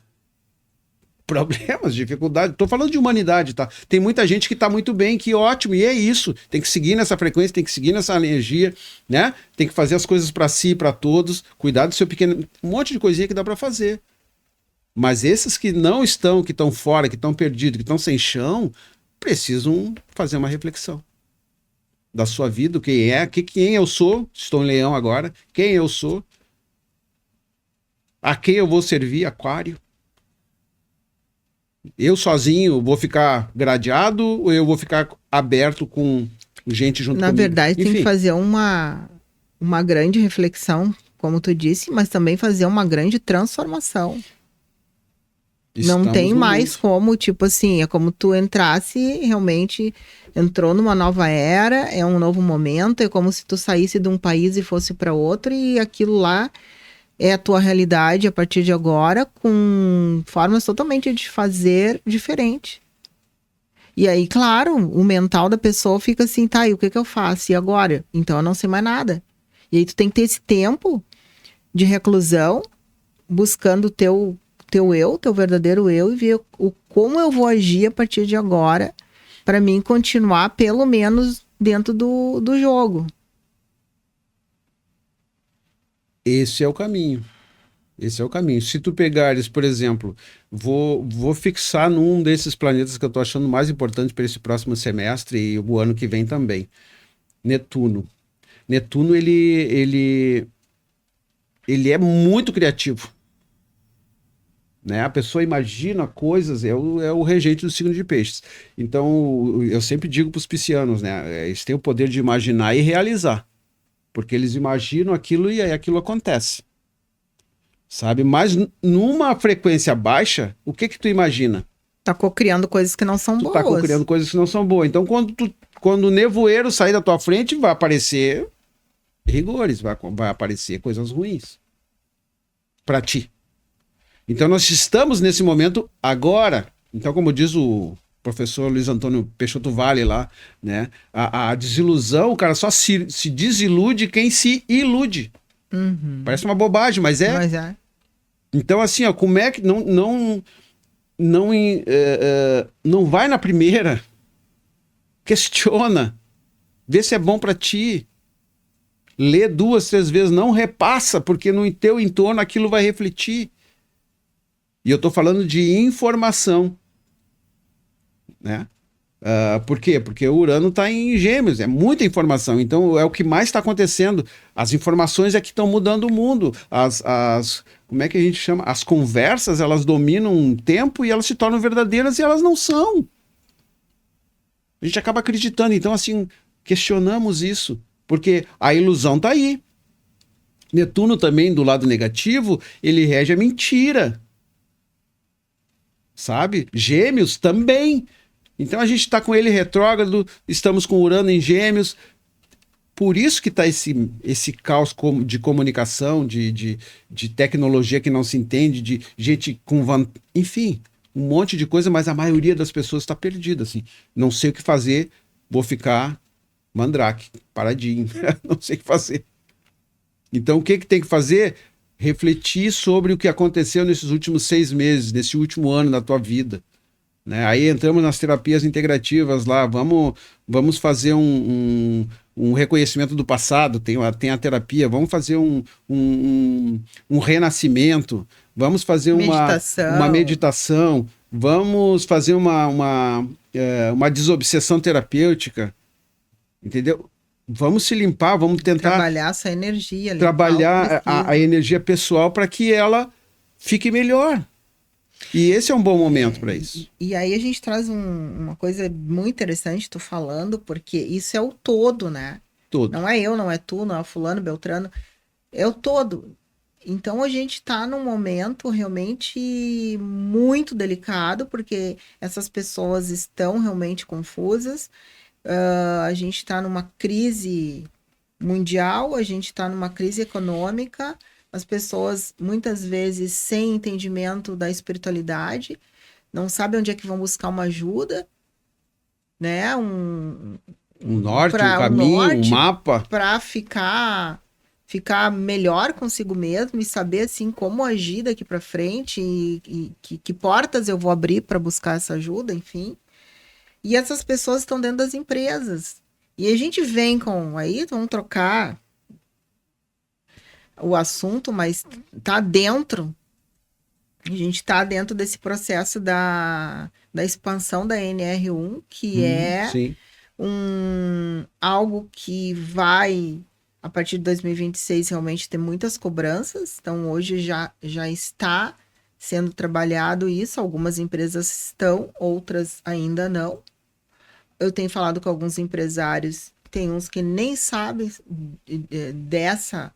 Problemas, dificuldades. Estou falando de humanidade, tá? Tem muita gente que está muito bem, que ótimo, e é isso. Tem que seguir nessa frequência, tem que seguir nessa energia, né? Tem que fazer as coisas para si e para todos. Cuidar do seu pequeno... Um monte de coisinha que dá para fazer. Mas esses que não estão, que estão fora, que estão perdidos, que estão sem chão, precisam fazer uma reflexão da sua vida, quem eu sou, estou em Leão agora, quem eu sou, a quem eu vou servir, Aquário. Eu sozinho vou ficar gradeado ou eu vou ficar aberto com gente junto comigo? Na verdade, tem que fazer uma grande reflexão, como tu disse, mas também fazer uma grande transformação. Não tem mais como, tipo assim, é como tu entrasse, realmente entrou numa nova era, é um novo momento, é como se tu saísse de um país e fosse para outro, e aquilo lá é a tua realidade a partir de agora, com formas totalmente de fazer diferente. E aí, claro, o mental da pessoa fica assim, tá, e o que eu faço? E agora? Então eu não sei mais nada. E aí tu tem que ter esse tempo de reclusão, buscando o teu verdadeiro eu, e ver como eu vou agir a partir de agora, para mim continuar pelo menos dentro do jogo. Esse é o caminho. Esse é o caminho. Se tu pegares, por exemplo, vou fixar num desses planetas que eu tô achando mais importante para esse próximo semestre e o ano que vem também. Netuno. Netuno, ele é muito criativo. Né? A pessoa imagina coisas, é o regente do signo de peixes. Então, eu sempre digo para os piscianos, né? Eles têm o poder de imaginar e realizar. Porque eles imaginam aquilo e aí aquilo acontece. Sabe? Mas numa frequência baixa, o que tu imagina? Tá cocriando coisas que não são boas. Tá cocriando coisas que não são boas. Então, quando o nevoeiro sair da tua frente, vai aparecer rigores, vai aparecer coisas ruins para ti. Então, nós estamos nesse momento agora. Então, como diz o professor Luiz Antônio Peixoto Vale lá, né? A desilusão, o cara só se desilude quem se ilude. Uhum. Parece uma bobagem, mas é. Mas é. Então, assim, ó, como é que não vai na primeira, questiona, vê se é bom para ti, lê 2, 3 vezes, não repassa, porque no teu entorno aquilo vai refletir. E eu tô falando de informação, né? Por quê? Porque o Urano está em Gêmeos, é muita informação, então é o que mais está acontecendo. As informações é que estão mudando o mundo. Como é que a gente chama? As conversas, elas dominam um tempo e elas se tornam verdadeiras e elas não são. A gente acaba acreditando, então assim, questionamos isso, porque a ilusão está aí. Netuno também, do lado negativo, ele rege a mentira. Sabe? Gêmeos também. Então a gente está com ele retrógrado, estamos com Urano em Gêmeos. Por isso que está esse caos de comunicação, de tecnologia que não se entende, de gente com... Enfim, um monte de coisa, mas a maioria das pessoas está perdida. Assim. Não sei o que fazer, vou ficar mandrake, paradinho. Não sei o que fazer. Então o que tem que fazer? Refletir sobre o que aconteceu nesses últimos 6 meses, nesse último ano da tua vida. Né? Aí entramos nas terapias integrativas lá, vamos fazer um reconhecimento do passado, tem a terapia, vamos fazer um renascimento, vamos fazer uma meditação, vamos fazer uma desobsessão terapêutica, entendeu? Vamos se limpar, vamos tentar... Trabalhar essa energia. Trabalhar a energia pessoal para que ela fique melhor. E esse é um bom momento para isso. E aí a gente traz uma coisa muito interessante, tu falando, porque isso é o todo, né? Todo. Não é eu, não é tu, não é fulano, beltrano. É o todo. Então a gente está num momento realmente muito delicado, porque essas pessoas estão realmente confusas. A gente está numa crise mundial, a gente está numa crise econômica, as pessoas muitas vezes sem entendimento da espiritualidade, não sabem onde é que vão buscar uma ajuda, né? Um norte, um Para caminho, um mapa. para ficar melhor consigo mesmo e saber assim como agir daqui para frente e que portas eu vou abrir para buscar essa ajuda, enfim. E essas pessoas estão dentro das empresas. E a gente vem com aí, vamos trocar o assunto, mas tá dentro. A gente está dentro desse processo da expansão da NR1, que é Sim. algo que vai, a partir de 2026, realmente ter muitas cobranças. Então, hoje já está sendo trabalhado isso. Algumas empresas estão, outras ainda não. Eu tenho falado com alguns empresários, tem uns que nem sabem dessa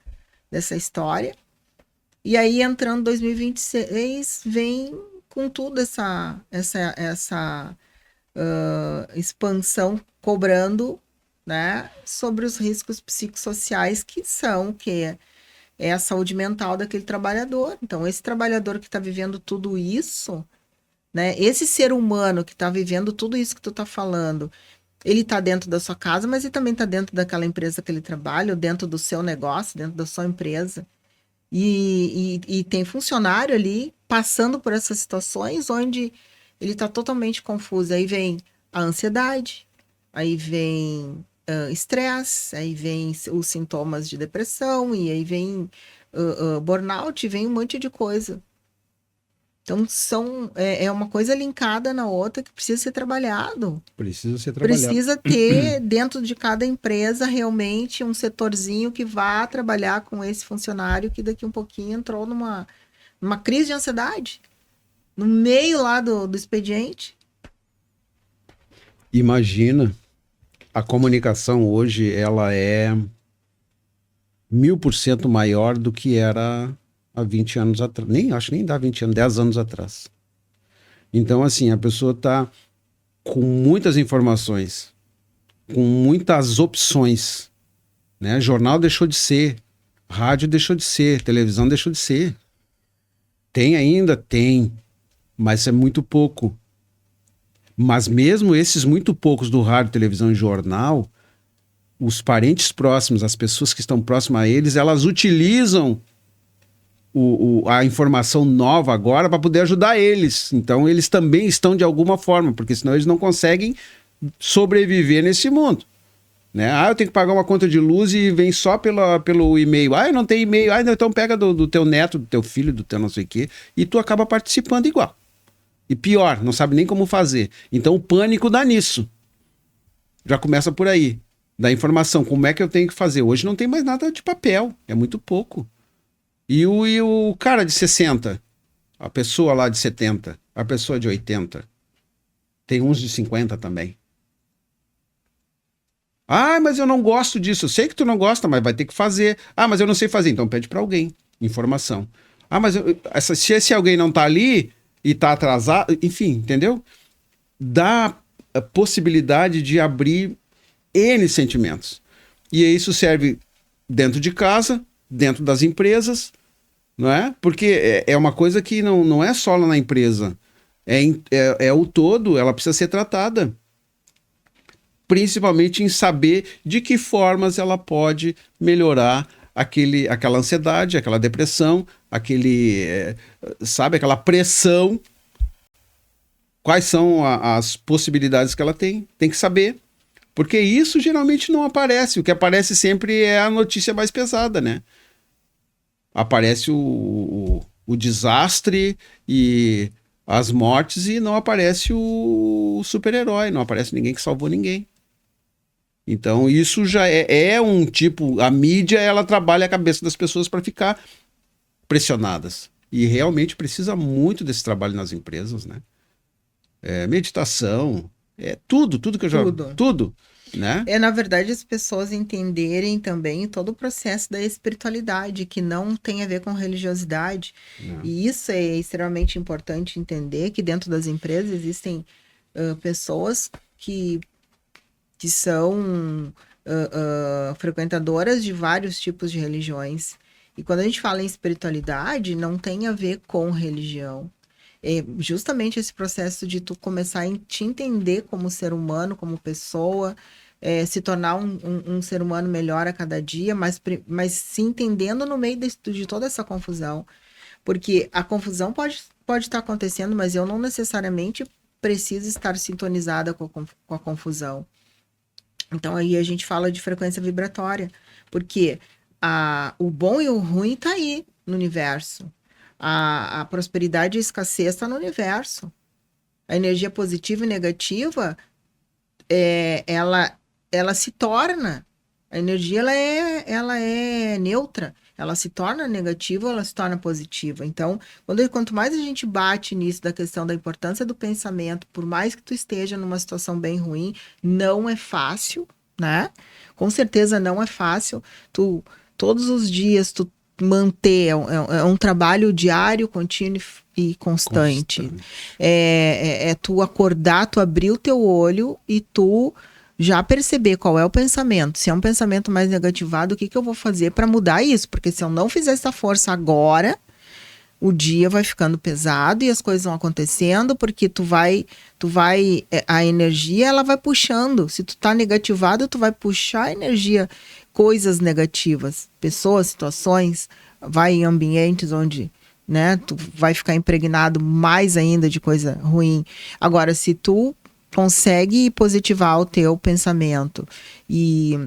história. E aí, entrando 2026, vem com tudo essa expansão cobrando, né, sobre os riscos psicossociais que são, que é a saúde mental daquele trabalhador. Então, esse trabalhador que está vivendo tudo isso, né, esse ser humano que está vivendo tudo isso que tu está falando, ele está dentro da sua casa, mas ele também está dentro daquela empresa que ele trabalha, ou dentro do seu negócio, dentro da sua empresa. E tem funcionário ali passando por essas situações onde ele está totalmente confuso. Aí vem a ansiedade, aí vem estresse, aí vem os sintomas de depressão, e aí vem burnout, vem um monte de coisa. Então, é uma coisa linkada na outra que precisa ser trabalhado. Precisa ser trabalhado. Precisa ter dentro de cada empresa realmente um setorzinho que vá trabalhar com esse funcionário que daqui um pouquinho entrou numa crise de ansiedade. No meio lá do expediente. Imagina, a comunicação hoje ela é 1000% maior do que era há 20 anos atrás. Acho que nem dá 20 anos, 10 anos atrás. Então, assim, a pessoa está com muitas informações, com muitas opções, né? Jornal deixou de ser, rádio deixou de ser, televisão deixou de ser. Tem ainda? Tem, mas é muito pouco. Mas mesmo esses muito poucos do rádio, televisão e jornal, os parentes próximos, as pessoas que estão próximas a eles, elas utilizam a informação nova agora para poder ajudar eles. Então eles também estão de alguma forma, porque senão eles não conseguem sobreviver nesse mundo. Né? Eu tenho que pagar uma conta de luz e vem só pelo e-mail. Eu não tenho e-mail. Então pega do teu neto, do teu filho, do teu não sei o quê, e tu acaba participando igual. E pior, não sabe nem como fazer. Então o pânico dá nisso. Já começa por aí. Da informação, como é que eu tenho que fazer? Hoje não tem mais nada de papel, é muito pouco. E o cara de 60, a pessoa lá de 70, a pessoa de 80, tem uns de 50 também. Mas eu não gosto disso. Eu sei que tu não gosta, mas vai ter que fazer. Mas eu não sei fazer, então pede para alguém informação. Mas se esse alguém não tá ali e tá atrasado, enfim, entendeu? Dá a possibilidade de abrir N sentimentos. E isso serve dentro de casa, dentro das empresas, não é? Porque é uma coisa que não é só lá na empresa. É o todo, ela precisa ser tratada. Principalmente em saber de que formas ela pode melhorar aquela ansiedade, aquela depressão, aquela pressão. Quais são as possibilidades que ela tem? Tem que saber. Porque isso geralmente não aparece. O que aparece sempre é a notícia mais pesada, né? Aparece o desastre e as mortes e não aparece o super-herói, não aparece ninguém que salvou ninguém. Então isso já é um tipo... A mídia, ela trabalha a cabeça das pessoas para ficar pressionadas. E realmente precisa muito desse trabalho nas empresas, né? Meditação, tudo que eu já... Tudo. né? Na verdade, as pessoas entenderem também todo o processo da espiritualidade, que não tem a ver com religiosidade. Não. E isso é extremamente importante entender, que dentro das empresas existem pessoas que são frequentadoras de vários tipos de religiões. E quando a gente fala em espiritualidade, não tem a ver com religião. É justamente esse processo de tu começar a te entender como ser humano, como pessoa, se tornar um ser humano melhor a cada dia, mas se entendendo no meio de toda essa confusão. Porque a confusão pode estar acontecendo, mas eu não necessariamente preciso estar sintonizada com a confusão. Então aí a gente fala de frequência vibratória, porque o bom e o ruim está aí no universo. A prosperidade e a escassez está no universo. A energia positiva e negativa, ela se torna. A energia ela é neutra. Ela se torna negativa ou ela se torna positiva. Então, quanto mais a gente bate nisso da questão da importância do pensamento, por mais que tu esteja numa situação bem ruim, não é fácil, né? Com certeza não é fácil. Todos os dias, tu manter, é um trabalho diário, contínuo e constante. É tu acordar, tu abrir o teu olho e tu já perceber qual é o pensamento. Se é um pensamento mais negativado, o que eu vou fazer para mudar isso? Porque se eu não fizer essa força agora, o dia vai ficando pesado e as coisas vão acontecendo, porque a energia, ela vai puxando. Se tu tá negativado, tu vai puxar a energia, coisas negativas, pessoas, situações, vai em ambientes onde, né, tu vai ficar impregnado mais ainda de coisa ruim. Agora, se tu consegue positivar o teu pensamento e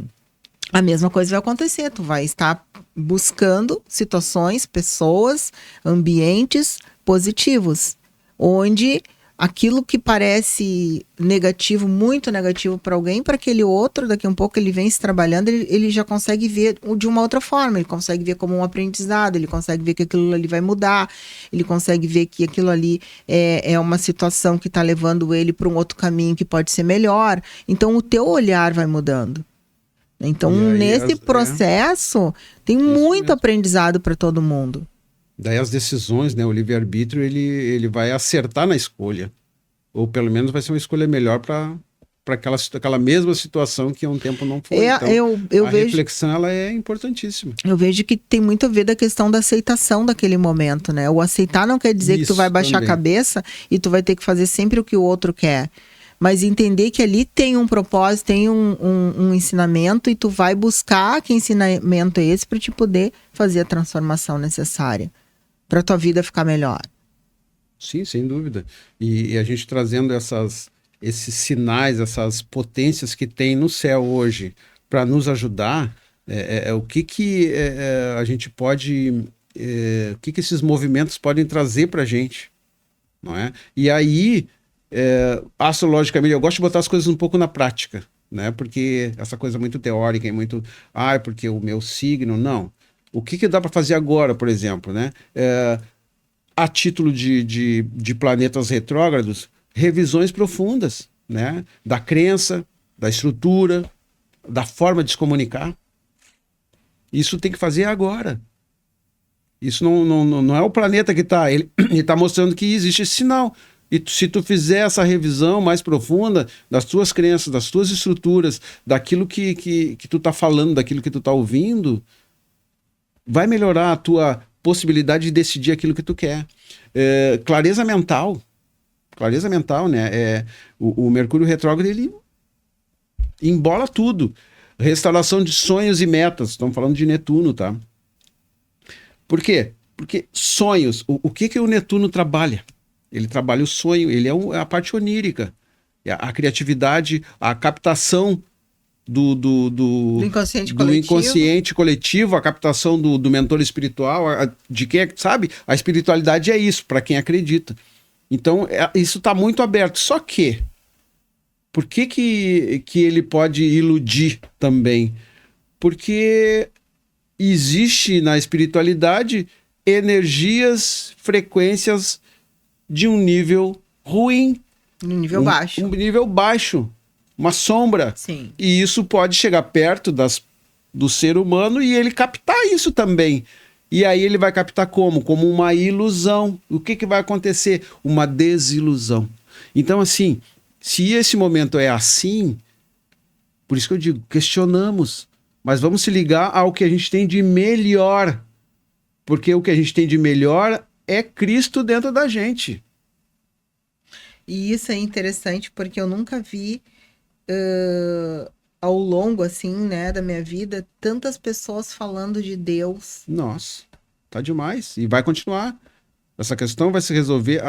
a mesma coisa vai acontecer, tu vai estar buscando situações, pessoas, ambientes positivos, onde aquilo que parece negativo, muito negativo para alguém, para aquele outro, daqui a um pouco ele vem se trabalhando, ele já consegue ver de uma outra forma, ele consegue ver como um aprendizado, ele consegue ver que aquilo ali vai mudar, ele consegue ver que aquilo ali é uma situação que está levando ele para um outro caminho que pode ser melhor. Então o teu olhar vai mudando. Então, nesse processo, tem muito aprendizado para todo mundo. Daí as decisões, né? O livre-arbítrio, ele vai acertar na escolha. Ou pelo menos vai ser uma escolha melhor para aquela mesma situação que há um tempo não foi. Então, a reflexão ela é importantíssima. Eu vejo que tem muito a ver da questão da aceitação daquele momento, né? O aceitar não quer dizer que tu vai baixar a cabeça e tu vai ter que fazer sempre o que o outro quer. Mas entender que ali tem um propósito, tem um ensinamento e tu vai buscar que ensinamento é esse para te poder fazer a transformação necessária para tua vida ficar melhor. Sim, sem dúvida. E a gente trazendo esses sinais, essas potências que tem no céu hoje para nos ajudar, o que a gente pode, o que esses movimentos podem trazer para a gente, não é? E aí, astrologicamente, eu gosto de botar as coisas um pouco na prática, né? Porque essa coisa muito teórica e muito, porque o meu signo, não. O que dá para fazer agora, por exemplo, né? A título de planetas retrógrados, revisões profundas, né? Da crença, da estrutura, da forma de se comunicar. Isso tem que fazer agora. Isso não é o planeta que está. Ele está mostrando que existe esse sinal. E se tu fizer essa revisão mais profunda das tuas crenças, das tuas estruturas, daquilo que tu está falando, daquilo que tu está ouvindo, vai melhorar a tua possibilidade de decidir aquilo que tu quer. Clareza mental, né? O Mercúrio retrógrado, ele embola tudo. Restauração de sonhos e metas. Estamos falando de Netuno, tá? Por quê? Porque sonhos, o que o Netuno trabalha? Ele trabalha o sonho, ele é a parte onírica. A criatividade, a captação do inconsciente coletivo, a captação do mentor espiritual, de quem sabe? A espiritualidade é isso, para quem acredita. Então, isso está muito aberto. Só que, por que ele pode iludir também? Porque existe na espiritualidade energias, frequências de um nível ruim. Um nível baixo. Um nível baixo. uma sombra. Sim. E isso pode chegar perto do ser humano e ele captar isso também. E aí ele vai captar como? Como uma ilusão. O que vai acontecer? Uma desilusão. Então, assim, se esse momento é assim, por isso que eu digo, questionamos, mas vamos se ligar ao que a gente tem de melhor. Porque o que a gente tem de melhor é Cristo dentro da gente. E isso é interessante porque eu nunca vi ao longo, assim, né, da minha vida, tantas pessoas falando de Deus. Nossa, tá demais. E vai continuar. Essa questão vai se resolver.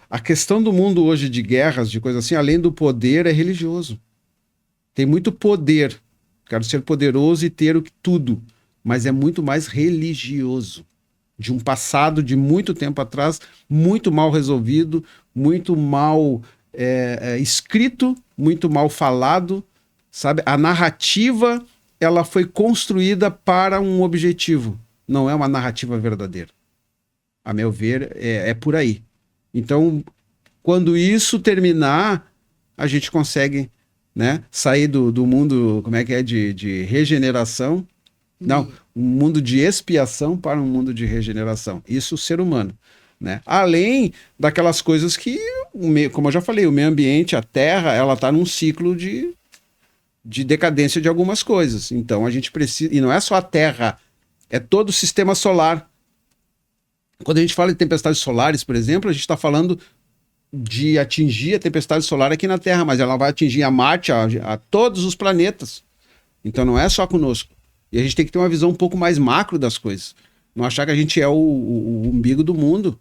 A questão do mundo hoje de guerras, de coisas assim, além do poder, é religioso. Tem muito poder. Quero ser poderoso e ter tudo. Mas é muito mais religioso. De um passado de muito tempo atrás, muito mal resolvido, muito mal escrito, muito mal falado, sabe? A narrativa, ela foi construída para um objetivo. Não é uma narrativa verdadeira. A meu ver, é por aí. Então, quando isso terminar, a gente consegue, né, sair do mundo, como é que é, de regeneração. Não, um mundo de expiação para um mundo de regeneração. Isso o ser humano. Né? Além daquelas coisas que, como eu já falei, o meio ambiente, a Terra, ela está num ciclo de decadência de algumas coisas. Então a gente precisa, e não é só a Terra, é todo o sistema solar. Quando a gente fala de tempestades solares, por exemplo, a gente está falando de atingir a tempestade solar aqui na Terra, mas ela vai atingir a Marte, a todos os planetas. Então não é só conosco. E a gente tem que ter uma visão um pouco mais macro das coisas. Não achar que a gente é o umbigo do mundo.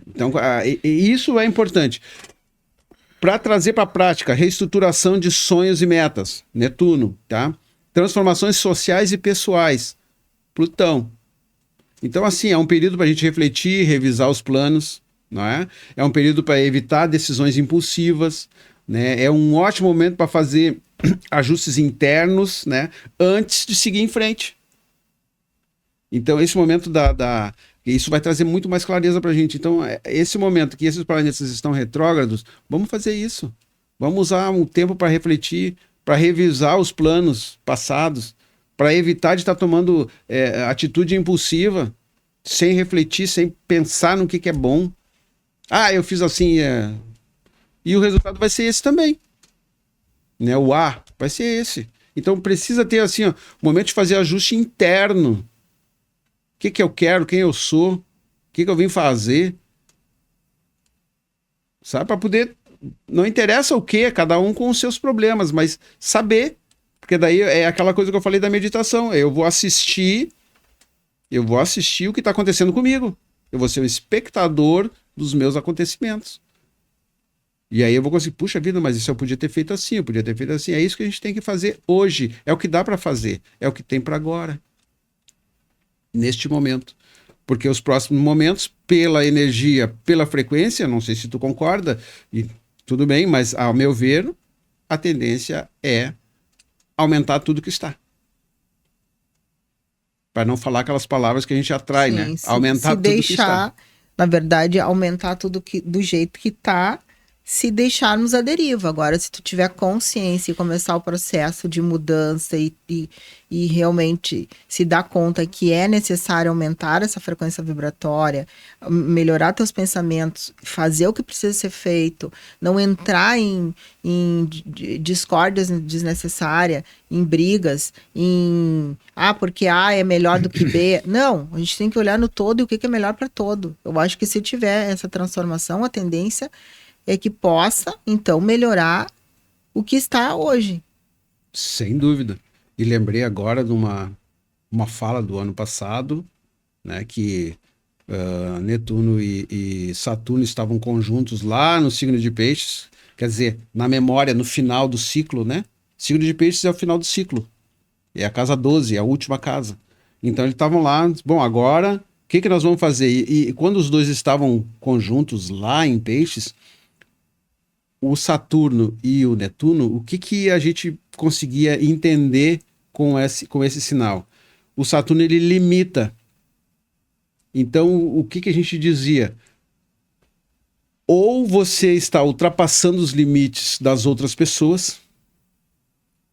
Então, isso é importante. Para trazer para a prática, reestruturação de sonhos e metas. Netuno, tá? Transformações sociais e pessoais. Plutão. Então, assim, é um período para a gente refletir, revisar os planos, não é? É um período para evitar decisões impulsivas, né? É um ótimo momento para fazer ajustes internos, né? Antes de seguir em frente. Então, esse momento isso vai trazer muito mais clareza para a gente. Então, esse momento que esses planetas estão retrógrados, vamos fazer isso. Vamos usar um tempo para refletir, para revisar os planos passados, para evitar de estar tomando atitude impulsiva, sem refletir, sem pensar no que é bom. Ah, eu fiz assim. E o resultado vai ser esse também. Né? O A vai ser esse. Então precisa ter assim, um momento de fazer ajuste interno. O que eu quero, quem eu sou, o que eu vim fazer. Sabe? Para poder. Não interessa o que, cada um com os seus problemas, mas saber. Porque daí é aquela coisa que eu falei da meditação. Eu vou assistir o que está acontecendo comigo. Eu vou ser o espectador dos meus acontecimentos. E aí eu vou conseguir, puxa vida, mas isso eu podia ter feito assim, eu podia ter feito assim. É isso que a gente tem que fazer hoje. É o que dá para fazer. É o que tem para agora. Neste momento. Porque os próximos momentos, pela energia, pela frequência, não sei se tu concorda, e tudo bem, mas ao meu ver, a tendência é aumentar tudo que está. Para não falar aquelas palavras que a gente atrai, Sim, né? se Aumentar tudo deixar, que está. na verdade, aumentar tudo do jeito que tá, se deixarmos a deriva. Agora, se tu tiver consciência e começar o processo de mudança e realmente se dar conta que é necessário aumentar essa frequência vibratória, melhorar teus pensamentos, fazer o que precisa ser feito, não entrar em discórdias desnecessárias, em brigas, porque A é melhor do que B. Não, a gente tem que olhar no todo e o que é melhor para todo. Eu acho que se tiver essa transformação, a tendência é que possa, então, melhorar o que está hoje. Sem dúvida. E lembrei agora de uma fala do ano passado, né, que Netuno e Saturno estavam conjuntos lá no signo de Peixes, quer dizer, na memória, no final do ciclo, né? Signo de Peixes é o final do ciclo. É a casa 12, é a última casa. Então eles estavam lá, bom, agora, o que nós vamos fazer? E quando os dois estavam conjuntos lá em Peixes, o Saturno e o Netuno, o que a gente conseguia entender com esse sinal? O Saturno, ele limita. Então, o que a gente dizia? Ou você está ultrapassando os limites das outras pessoas,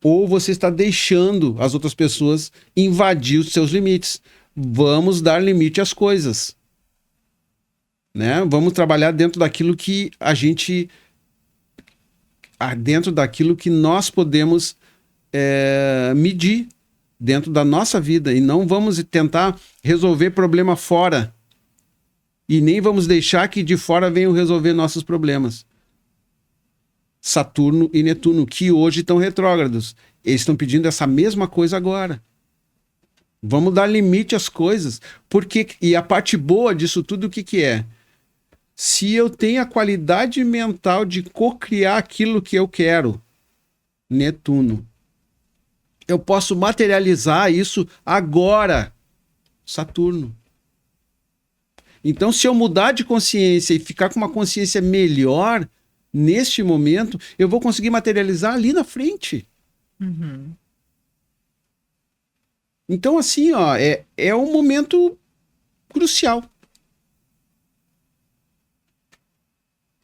ou você está deixando as outras pessoas invadir os seus limites. Vamos dar limite às coisas, né? Vamos trabalhar dentro daquilo que a gente... dentro daquilo que nós podemos medir dentro da nossa vida, e não vamos tentar resolver problema fora, e nem vamos deixar que de fora venham resolver nossos problemas. Saturno e Netuno, que hoje estão retrógrados, eles estão pedindo essa mesma coisa agora. Vamos dar limite às coisas, porque, e a parte boa disso tudo, o que que é? Se eu tenho a qualidade mental de co-criar aquilo que eu quero, Netuno, eu posso materializar isso agora, Saturno. Então, se eu mudar de consciência e ficar com uma consciência melhor, neste momento, eu vou conseguir materializar ali na frente. Uhum. Então, assim, ó, é um momento crucial.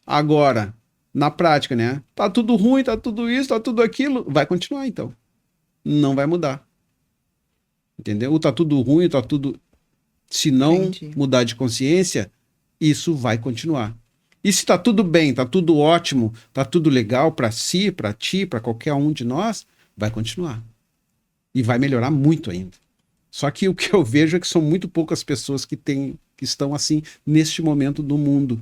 Agora, na prática, né? Tá tudo ruim, tá tudo isso, tá tudo aquilo. Vai continuar, então. Não vai mudar. Entendeu? Ou tá tudo ruim, tá tudo... Se não mudar de consciência, isso vai continuar. E se tá tudo bem, tá tudo ótimo, tá tudo legal para si, para ti, para qualquer um de nós, vai continuar. E vai melhorar muito ainda. Só que o que eu vejo é que são muito poucas pessoas que estão assim neste momento do mundo,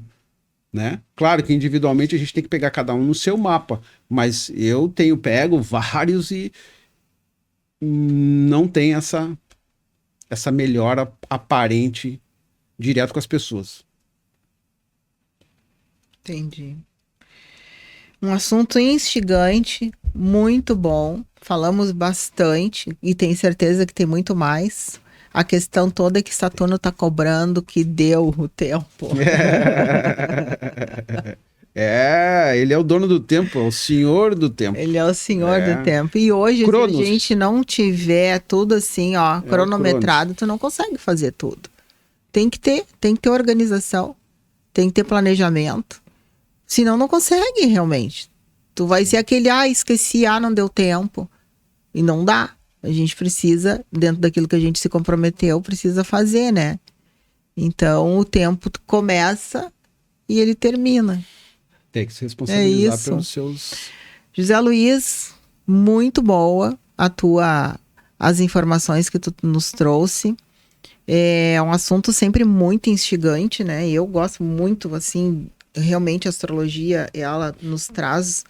né? Claro que individualmente a gente tem que pegar cada um no seu mapa, mas eu pego vários e não tem essa melhora aparente direto com as pessoas. Entendi. Um assunto instigante, muito bom. Falamos bastante e tenho certeza que tem muito mais. A questão toda é que Saturno está cobrando que deu o tempo. Ele é o dono do tempo, é o senhor do tempo. Ele é o senhor do tempo. E hoje, Cronos. se a gente não tiver tudo assim, ó, cronometrado, tu não consegue fazer tudo. Tem que ter organização, tem que ter planejamento. Senão não consegue realmente. Tu vai ser aquele, esqueci, não deu tempo. E não dá. A gente precisa, dentro daquilo que a gente se comprometeu, precisa fazer, né? Então, o tempo começa e ele termina. Tem que se responsabilizar pelos seus... José Luiz, muito boa as informações que tu nos trouxe. É um assunto sempre muito instigante, né? Eu gosto muito, assim, realmente a astrologia, ela nos traz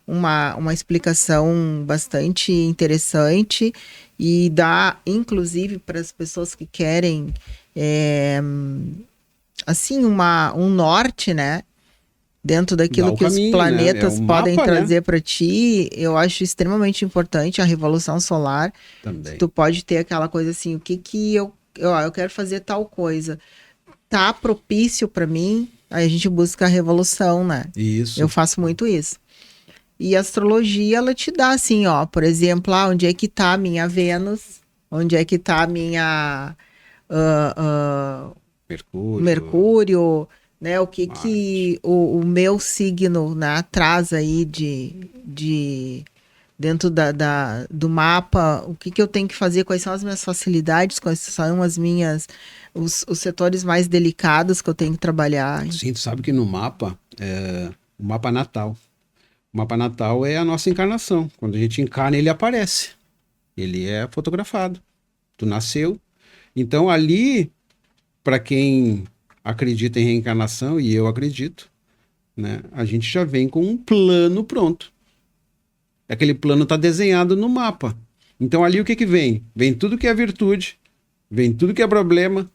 uma explicação bastante interessante e dá, inclusive, para as pessoas que querem, assim, um norte, né? Dentro daquilo que caminho, os planetas, né? Podem trazer, né? Para ti, eu acho extremamente importante a revolução solar. Também. Tu pode ter aquela coisa assim, o que eu quero fazer tal coisa. Tá propício para mim, aí a gente busca a revolução, né? Isso. Eu faço muito isso. E a astrologia, ela te dá assim, ó, por exemplo, onde é que tá a minha Vênus, onde é que tá a minha Mercúrio, né? O que o meu signo, né, traz aí de dentro do mapa, o que eu tenho que fazer, quais são as minhas facilidades, quais são os setores mais delicados que eu tenho que trabalhar. Sim, tu sabe que no mapa, o mapa natal. O mapa natal é a nossa encarnação. Quando a gente encarna, ele aparece. Ele é fotografado. Tu nasceu. Então ali, para quem acredita em reencarnação, e eu acredito, né, a gente já vem com um plano pronto. Aquele plano está desenhado no mapa. Então ali o que vem? Vem tudo que é virtude, vem tudo que é problema,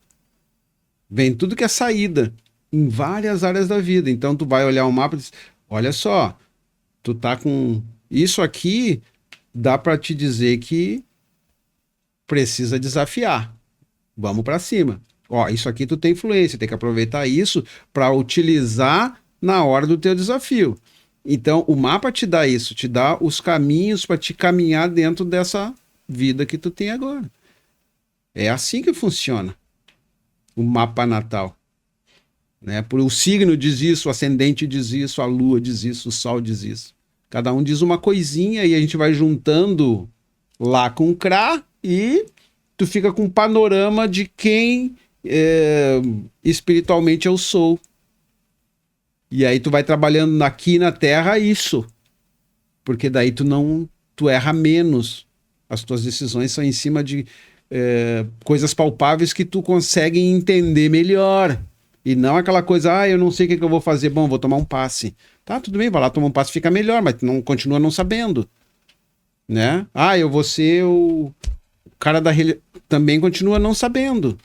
vem tudo que é saída, em várias áreas da vida. Então tu vai olhar o mapa e diz, olha só, tu tá com isso aqui, dá para te dizer que precisa desafiar. Vamos para cima. Ó, isso aqui tu tem influência, tem que aproveitar isso para utilizar na hora do teu desafio. Então, o mapa te dá isso, te dá os caminhos para te caminhar dentro dessa vida que tu tem agora. É assim que funciona o mapa natal. né? Por o signo diz isso, o ascendente diz isso, a lua diz isso, o sol diz isso. Cada um diz uma coisinha e a gente vai juntando lá com o CRA e tu fica com um panorama de quem espiritualmente eu sou. E aí tu vai trabalhando aqui na Terra isso. Porque daí tu erra menos. As tuas decisões são em cima de coisas palpáveis que tu consegue entender melhor. E não aquela coisa, eu não sei o que eu vou fazer. Bom, vou tomar um passe. Tá, tudo bem, vai lá tomar um passe, fica melhor, mas tu não continua não sabendo. Né? Eu vou ser o cara da religião. Também continua não sabendo.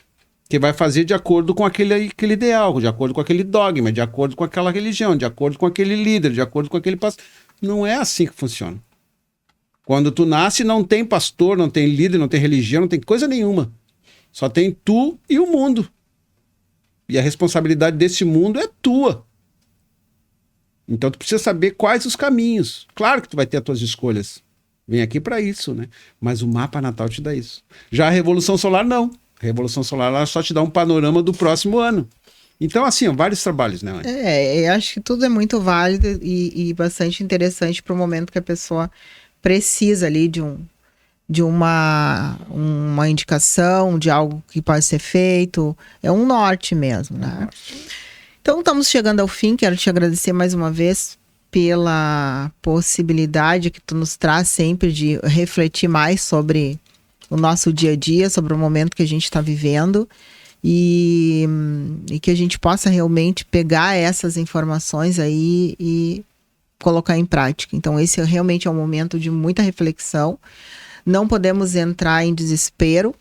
Que vai fazer de acordo com aquele ideal, de acordo com aquele dogma, de acordo com aquela religião, de acordo com aquele líder, de acordo com aquele pastor. Não é assim que funciona. Quando tu nasce, não tem pastor, não tem líder, não tem religião, não tem coisa nenhuma. Só tem tu e o mundo. E a responsabilidade desse mundo é tua. Então tu precisa saber quais os caminhos. Claro que tu vai ter as tuas escolhas. Vem aqui para isso, né? Mas o mapa natal te dá isso. Já a Revolução Solar, não. A Revolução Solar ela só te dá um panorama do próximo ano. Então, assim, vários trabalhos, né? Eu acho que tudo é muito válido e bastante interessante para o momento que a pessoa precisa ali de uma indicação, de algo que pode ser feito. É um norte mesmo, né? Então, estamos chegando ao fim. Quero te agradecer mais uma vez pela possibilidade que tu nos traz sempre de refletir mais sobre o nosso dia a dia, sobre o momento que a gente está vivendo e que a gente possa realmente pegar essas informações aí e colocar em prática. Então, esse realmente é um momento de muita reflexão. Não podemos entrar em desespero,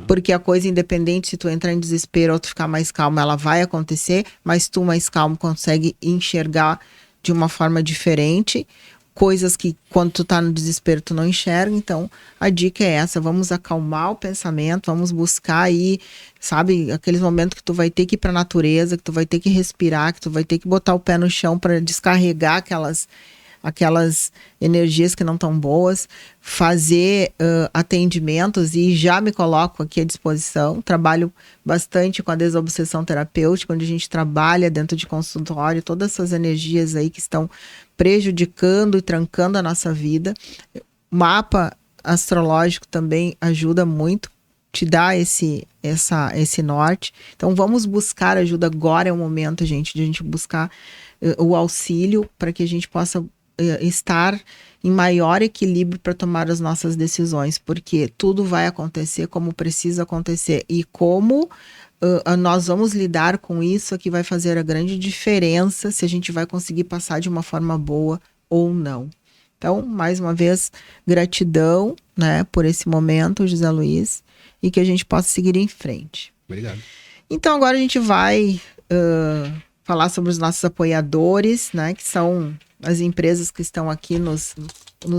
porque a coisa, independente se tu entrar em desespero ou tu ficar mais calmo, ela vai acontecer, mas tu mais calmo consegue enxergar de uma forma diferente coisas que quando tu tá no desespero tu não enxerga. Então a dica é essa: vamos acalmar o pensamento, vamos buscar aí, sabe, aqueles momentos que tu vai ter que ir pra natureza, que tu vai ter que respirar, que tu vai ter que botar o pé no chão para descarregar aquelas energias que não estão boas, fazer atendimentos, e já me coloco aqui à disposição. Trabalho bastante com a desobsessão terapêutica, onde a gente trabalha dentro de consultório todas essas energias aí que estão prejudicando e trancando a nossa vida. O mapa astrológico também ajuda muito, te dá esse norte. Então vamos buscar ajuda. Agora é o momento, gente, de a gente buscar o auxílio para que a gente possa estar em maior equilíbrio para tomar as nossas decisões, porque tudo vai acontecer como precisa acontecer, e como nós vamos lidar com isso é que vai fazer a grande diferença se a gente vai conseguir passar de uma forma boa ou não. Então, mais uma vez, gratidão, né, por esse momento, José Luiz, e que a gente possa seguir em frente. Obrigado. Então, agora a gente vai falar sobre os nossos apoiadores, né, que são as empresas que estão aqui nos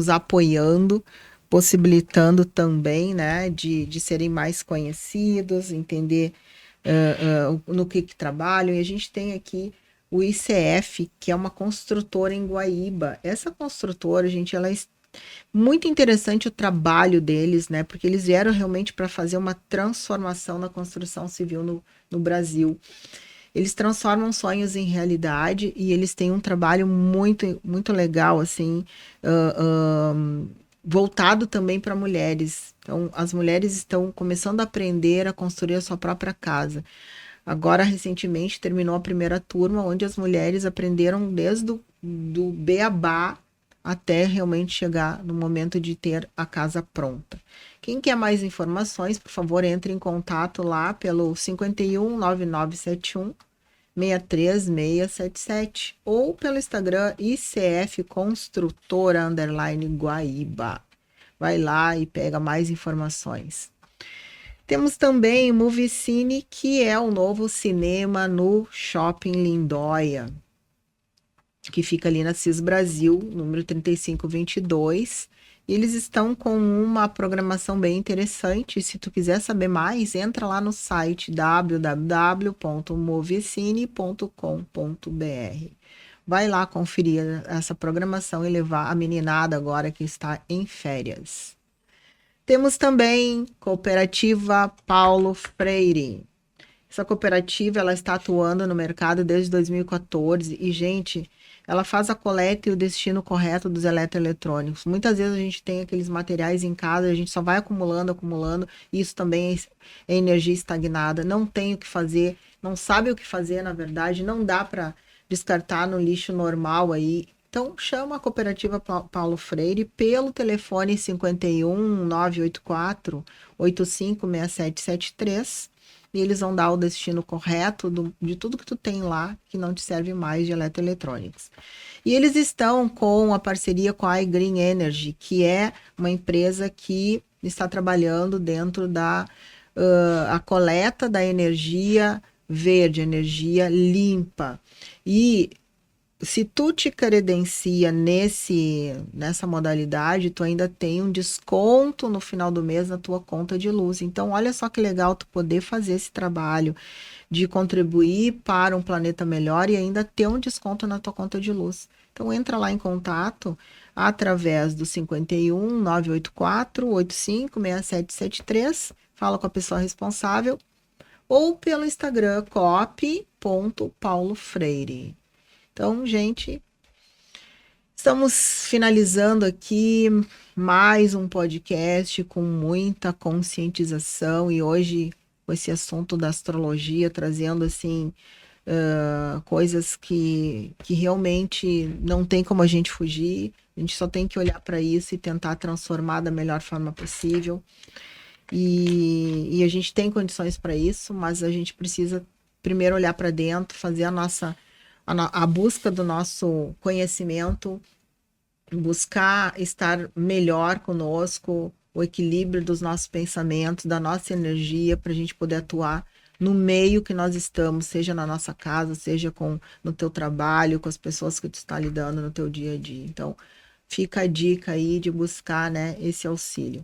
apoiando, possibilitando também, né, de serem mais conhecidos, entender no que trabalham. E a gente tem aqui o ICF, que é uma construtora em Guaíba. Essa construtora, gente, ela é muito interessante o trabalho deles, né, porque eles vieram realmente para fazer uma transformação na construção civil no Brasil. Eles transformam sonhos em realidade e eles têm um trabalho muito, muito legal, assim, voltado também para mulheres. Então, as mulheres estão começando a aprender a construir a sua própria casa. Agora, recentemente, terminou a primeira turma, onde as mulheres aprenderam desde do beabá até realmente chegar no momento de ter a casa pronta. Quem quer mais informações, por favor, entre em contato lá pelo 51 9971 63677 ou pelo Instagram ICF Construtora _Guaíba. Vai lá e pega mais informações. Temos também o Movie Cine, que é o novo cinema no Shopping Lindóia, que fica ali na CIS Brasil, número 3522. E eles estão com uma programação bem interessante. Se tu quiser saber mais, entra lá no site www.movicine.com.br. Vai lá conferir essa programação e levar a meninada agora que está em férias. Temos também Cooperativa Paulo Freire, Essa cooperativa, ela está atuando no mercado desde 2014 e, gente, ela faz a coleta e o destino correto dos eletroeletrônicos. Muitas vezes a gente tem aqueles materiais em casa, a gente só vai acumulando, acumulando, e isso também é energia estagnada, não tem o que fazer, não sabe o que fazer, na verdade, não dá para descartar no lixo normal aí. Então, chama a cooperativa Paulo Freire pelo telefone 51 984 856773 e eles vão dar o destino correto de tudo que tu tem lá que não te serve mais de eletroeletrônicos. E eles estão com a parceria com a iGreen Energy, que é uma empresa que está trabalhando dentro da a coleta da energia verde, energia limpa. E se tu te credencia nessa modalidade, tu ainda tem um desconto no final do mês na tua conta de luz. Então, olha só que legal tu poder fazer esse trabalho de contribuir para um planeta melhor e ainda ter um desconto na tua conta de luz. Então, entra lá em contato através do 51 984 85 6773, fala com a pessoa responsável ou pelo Instagram coop.paulofreire. Então, gente, estamos finalizando aqui mais um podcast com muita conscientização e hoje com esse assunto da astrologia, trazendo assim coisas que realmente não tem como a gente fugir, a gente só tem que olhar para isso e tentar transformar da melhor forma possível. E a gente tem condições para isso, mas a gente precisa primeiro olhar para dentro, fazer a busca do nosso conhecimento, buscar estar melhor conosco, o equilíbrio dos nossos pensamentos, da nossa energia, para a gente poder atuar no meio que nós estamos, seja na nossa casa, seja no teu trabalho, com as pessoas que tu está lidando no teu dia a dia. Então, fica a dica aí de buscar, né, esse auxílio.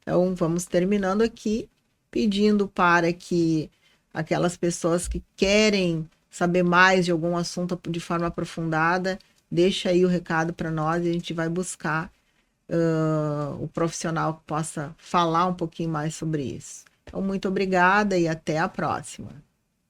Então, vamos terminando aqui, pedindo para que aquelas pessoas que querem saber mais de algum assunto de forma aprofundada, deixa aí o recado para nós e a gente vai buscar o profissional que possa falar um pouquinho mais sobre isso. Então, muito obrigada e até a próxima.